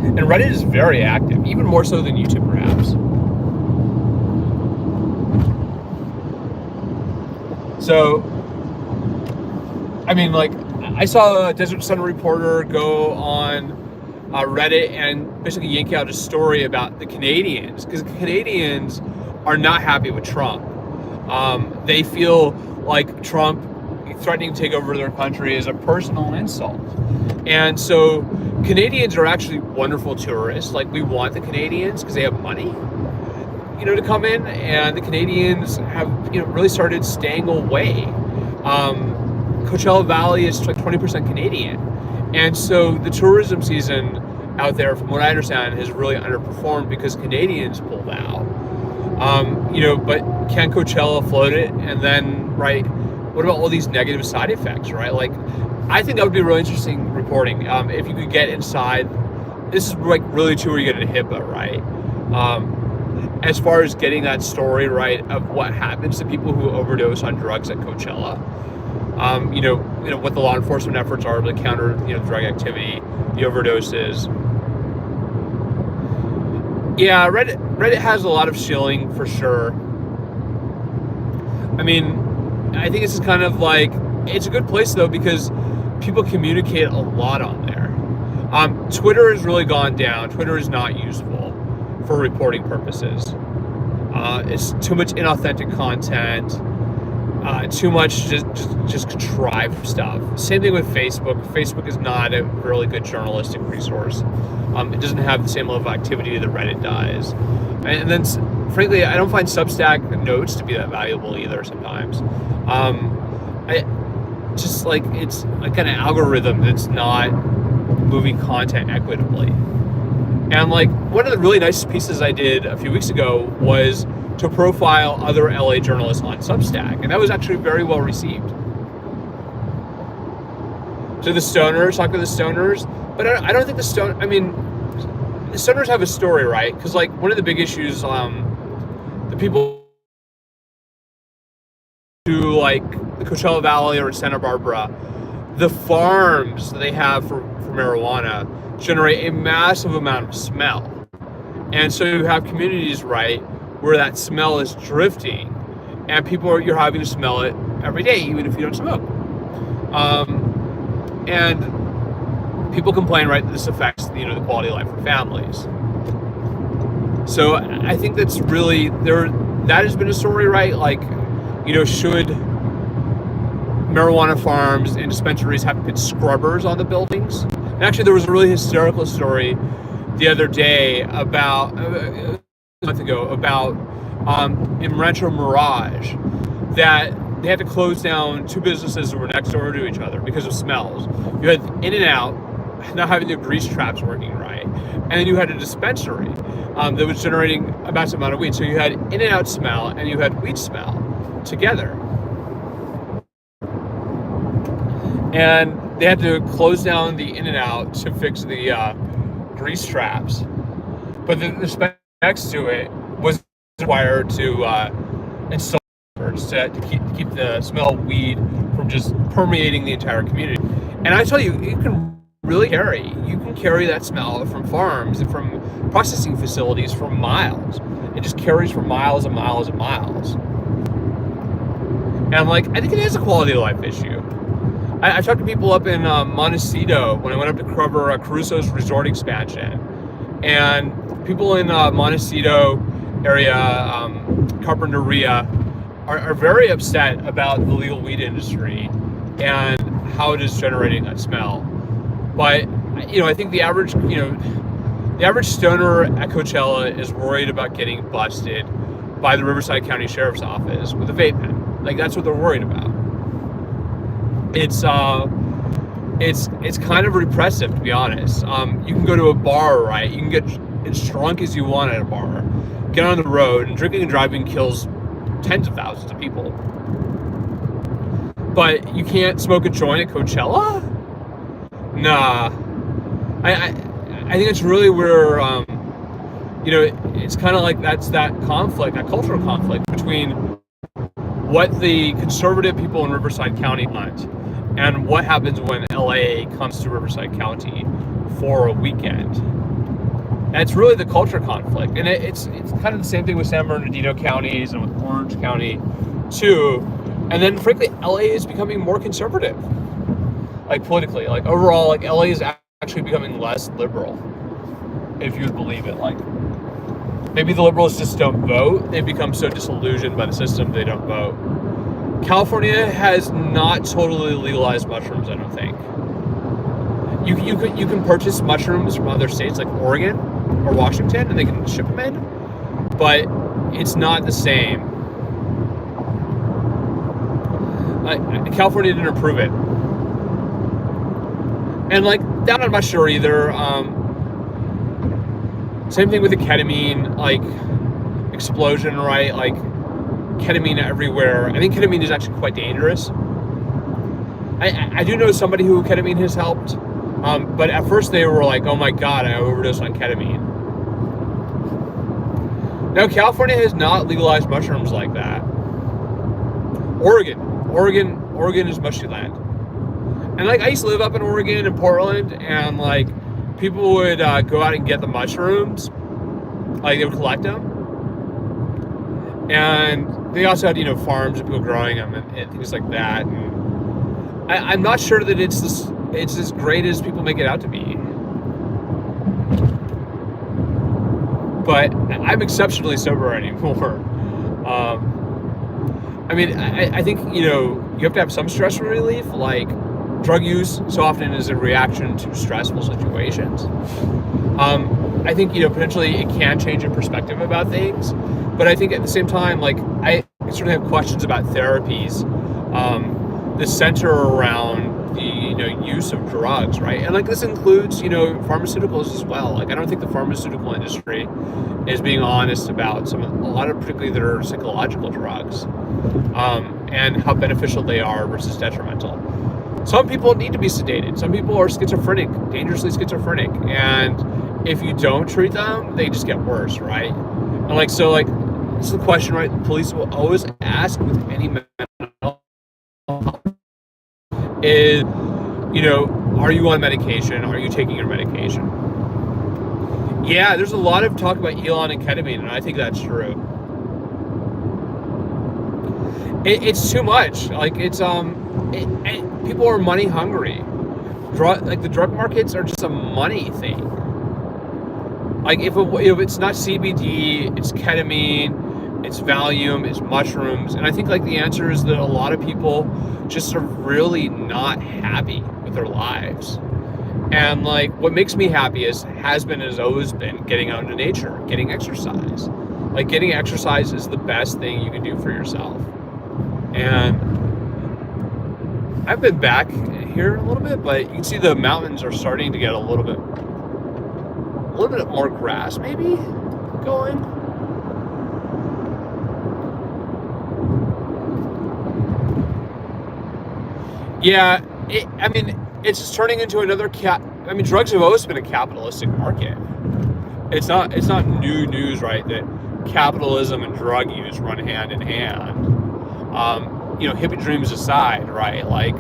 And Reddit is very active, even more so than YouTube, perhaps. So, I mean, like, I saw a Desert Sun reporter go on Reddit and basically yank out a story about the Canadians, because Canadians are not happy with Trump. They feel like Trump threatening to take over their country is a personal insult. And so Canadians are actually wonderful tourists. Like, we want the Canadians because they have money, to come in, and the Canadians have, really started staying away. Coachella Valley is like 20% Canadian. And so the tourism season out there, from what I understand, has really underperformed because Canadians pulled out. But can Coachella float it? And then, right, what about all these negative side effects, right? Like, I think that would be really interesting reporting. If you could get inside, this is like really true where you get into HIPAA, right? As far as getting that story, right, of what happens to people who overdose on drugs at Coachella. What the law enforcement efforts are to counter, drug activity, the overdoses. Yeah, Reddit has a lot of shilling for sure. I mean, I think this is kind of like, it's a good place though, because people communicate a lot on there. Twitter has really gone down. Twitter is not useful for reporting purposes. It's too much inauthentic content, too much just contrived stuff. Same thing with Facebook. Facebook is not a really good journalistic resource. It doesn't have the same level of activity that Reddit does. And then, frankly, I don't find Substack notes to be that valuable either sometimes. It's like an algorithm that's not moving content equitably. And like one of the really nice pieces I did a few weeks ago was to profile other LA journalists on Substack, and that was actually very well received. So the stoners, talk to the stoners, but I don't think the stoners have a story, right? Because like one of the big issues, the people who like the Coachella Valley or Santa Barbara, the farms that they have for marijuana generate a massive amount of smell. And so you have communities, right, where that smell is drifting, and you're having to smell it every day, even if you don't smoke. And people complain, right, that this affects the quality of life for families. So I think that's really that has been a story, right? Like, should marijuana farms and dispensaries have to put scrubbers on the buildings? And actually, there was a really hysterical story the other day a month ago about in Rancho Mirage that they had to close down two businesses that were next door to each other because of smells. You had In-N-Out not having the grease traps working right, and then you had a dispensary that was generating a massive amount of weed. So you had In-N-Out smell and you had weed smell together. And they had to close down the In-N-Out to fix the grease traps. But the dispensary next to it was required to install to keep the smell of weed from just permeating the entire community. And I tell you, you can carry that smell from farms and from processing facilities for miles. It just carries for miles and miles and miles. And like, I think it is a quality of life issue. I talked to people up in Montecito when I went up to cover Caruso's resort expansion, and people in Montecito area, Carpinteria, are very upset about the legal weed industry and how it is generating that smell. But I think the average stoner at Coachella is worried about getting busted by the Riverside County Sheriff's Office with a vape pen. Like, that's what they're worried about. It's kind of repressive, to be honest. You can go to a bar, right? You can get as drunk as you want at a bar, get on the road, and drinking and driving kills tens of thousands of people. But you can't smoke a joint at Coachella? Nah. I think it's really where, it's kind of like that's that conflict, that cultural conflict between what the conservative people in Riverside County want and what happens when LA comes to Riverside County for a weekend. And it's really the culture conflict. And it's kind of the same thing with San Bernardino counties and with Orange County too. And then frankly, LA is becoming more conservative, like politically. Like overall, like LA is actually becoming less liberal, if you would believe it. Like maybe the liberals just don't vote. They've become so disillusioned by the system they don't vote. California has not totally legalized mushrooms, I don't think. You can purchase mushrooms from other states like Oregon or Washington, and they can ship them in, but it's not the same. California didn't approve it. And like, that I'm not sure either. Same thing with the ketamine, like, explosion, right? Like, ketamine everywhere. I think ketamine is actually quite dangerous. I do know somebody who ketamine has helped, but at first they were like, oh my God, I overdosed on ketamine. Now, California has not legalized mushrooms like that. Oregon is mushy land. And like, I used to live up in Oregon and Portland, and like, people would go out and get the mushrooms, like they would collect them. And they also had, farms of people growing them and things like that. And I'm not sure that it's as great as people make it out to be. But I'm exceptionally sober anymore. I think, you have to have some stress relief, like drug use so often is a reaction to stressful situations. I think, potentially it can change your perspective about things, but I think at the same time, like, I certainly have questions about therapies, the center around the, use of drugs, right? And like this includes, pharmaceuticals as well. Like, I don't think the pharmaceutical industry is being honest about a lot of particularly that are psychological drugs, and how beneficial they are versus detrimental. Some people need to be sedated. Some people are schizophrenic, dangerously schizophrenic. And if you don't treat them, they just get worse, right? And this is the question, right? The police will always ask with any mental health is, are you on medication? Are you taking your medication? Yeah, there's a lot of talk about Elon and ketamine, and I think that's true. It's too much. Like, people are money hungry. The drug markets are just a money thing. Like, if it's not CBD, it's ketamine, it's Valium, it's mushrooms, and I think the answer is that a lot of people just are really not happy with their lives. And what makes me happy has always been getting out into nature, getting exercise. Like, getting exercise is the best thing you can do for yourself. And I've been back here a little bit, but you can see the mountains are starting to get a little bit more grass maybe going. Yeah, it's just turning into another drugs have always been a capitalistic market. It's not new news, right, that capitalism and drug use run hand in hand. Hippie dreams aside, right? Like,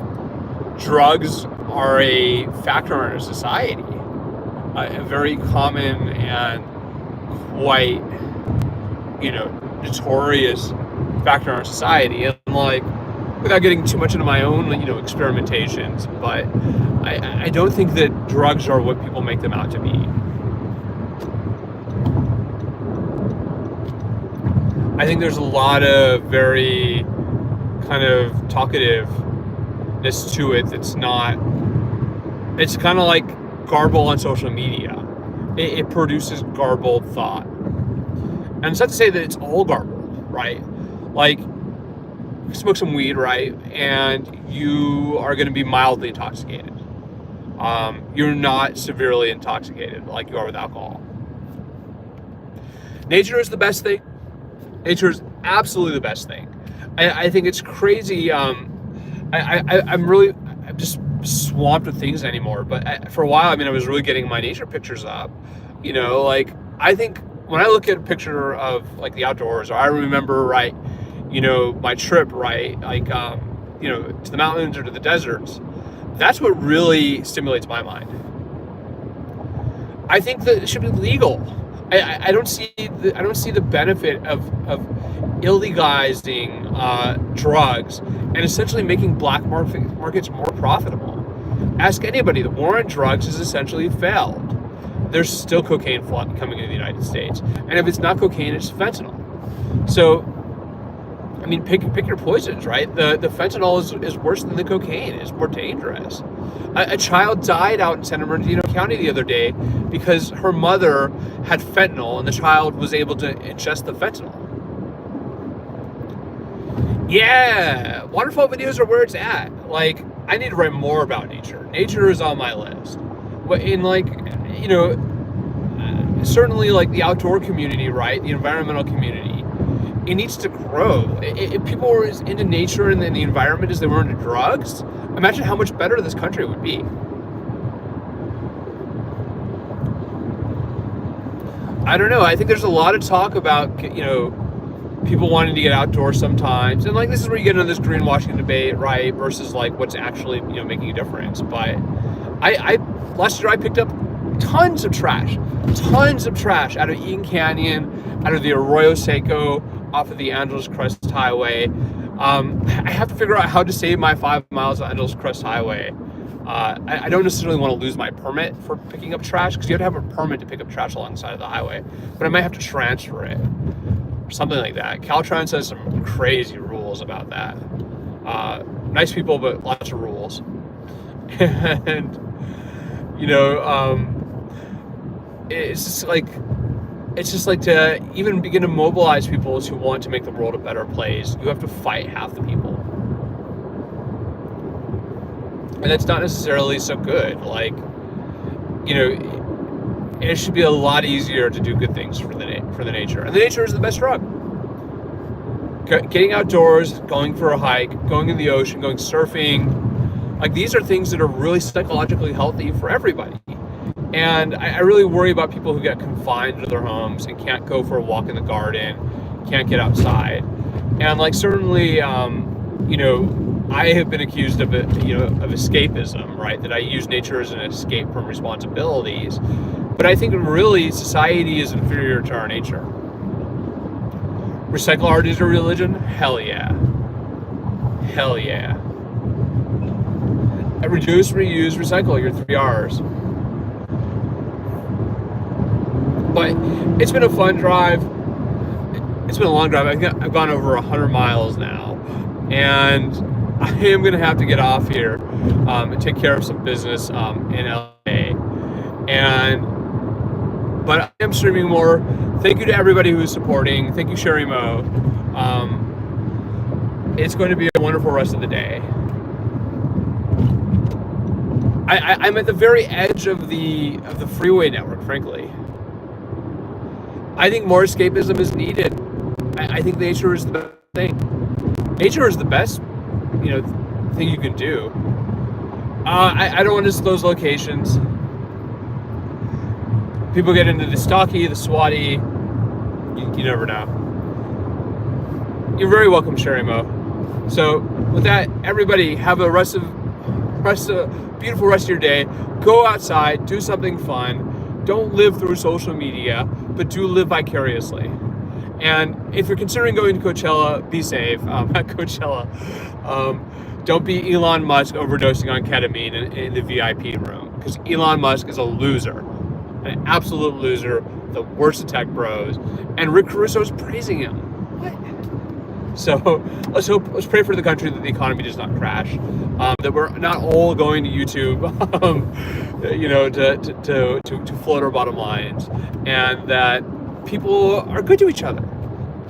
drugs are a factor in our society, a very common and quite, notorious factor in our society. And without getting too much into my own, experimentations, but I don't think that drugs are what people make them out to be. I think there's a lot of very kind of talkativeness to it that's not, it's kind of like garble on social media. It produces garbled thought. And it's not to say that it's all garbled, right? Like, you smoke some weed, right? And you are going to be mildly intoxicated. You're not severely intoxicated like you are with alcohol. Nature is the best thing. Nature is absolutely the best thing. I think it's crazy. I'm just swamped with things anymore. But for a while, I was really getting my nature pictures up. I think when I look at a picture of the outdoors, or I remember, right, my trip, right, to the mountains or to the deserts, that's what really stimulates my mind. I think that it should be legal. I don't see the benefit of illegalizing drugs and essentially making black markets more profitable. Ask anybody. The war on drugs has essentially failed. There's still cocaine coming into the United States, and if it's not cocaine, it's fentanyl. So, pick your poisons, right? The fentanyl is worse than the cocaine. It's more dangerous. A child died out in San Bernardino County the other day because her mother had fentanyl and the child was able to ingest the fentanyl. Yeah, waterfall videos are where it's at. I need to write more about nature. Nature is on my list. Certainly the outdoor community, right? The environmental community. It needs to grow. If people were as into nature and the environment as they were into drugs, imagine how much better this country would be. I don't know. I think there's a lot of talk about, people wanting to get outdoors sometimes. And this is where you get into this greenwashing debate, right? Versus what's actually, making a difference. But last year I picked up tons of trash out of Eaton Canyon, out of the Arroyo Seco, off of the Angeles Crest Highway, I have to figure out how to save my 5 miles on Endless Crest Highway. I don't necessarily want to lose my permit for picking up trash, because you have to have a permit to pick up trash alongside of the highway, but I might have to transfer it or something like that. Caltrans has some crazy rules about that. Nice people, but lots of rules. And it's just like to even begin to mobilize people who want to make the world a better place, you have to fight half the people. And that's not necessarily so good. Like, it should be a lot easier to do good things for the nature. And the nature is the best drug. Getting outdoors, going for a hike, going in the ocean, going surfing, like, these are things that are really psychologically healthy for everybody. And I really worry about people who get confined to their homes and can't go for a walk in the garden, can't get outside. And like, certainly, I have been accused of escapism, right? That I use nature as an escape from responsibilities. But I think really society is inferior to our nature. Recycle art is a religion? Hell yeah. Hell yeah. Reduce, reuse, recycle, your 3 R's. But it's been a fun drive. It's been a long drive. I've gone over 100 miles now. And I am going to have to get off here and take care of some business in LA. But I am streaming more. Thank you to everybody who's supporting. Thank you, Sherry Mo. It's going to be a wonderful rest of the day. I'm at the very edge of the freeway network, frankly. I think more escapism is needed. I think nature is the best thing. Nature is the best, thing you can do. I don't want to disclose locations. People get into the stocky, the swatty. You never know. You're very welcome, Sherry Mo. So with that, everybody have a beautiful rest of your day. Go outside, do something fun. Don't live through social media, but do live vicariously. And if you're considering going to Coachella, be safe at Coachella. Don't be Elon Musk overdosing on ketamine in the VIP room, because Elon Musk is a loser, an absolute loser, the worst of tech bros, and Rick Caruso's praising him. What? So let's pray for the country that the economy does not crash, that we're not all going to YouTube, to float our bottom lines, and that people are good to each other.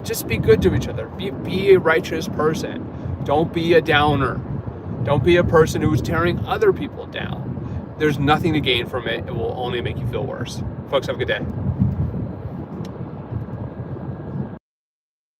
Just be good to each other. Be a righteous person. Don't be a downer. Don't be a person who is tearing other people down. There's nothing to gain from it. It will only make you feel worse. Folks, have a good day.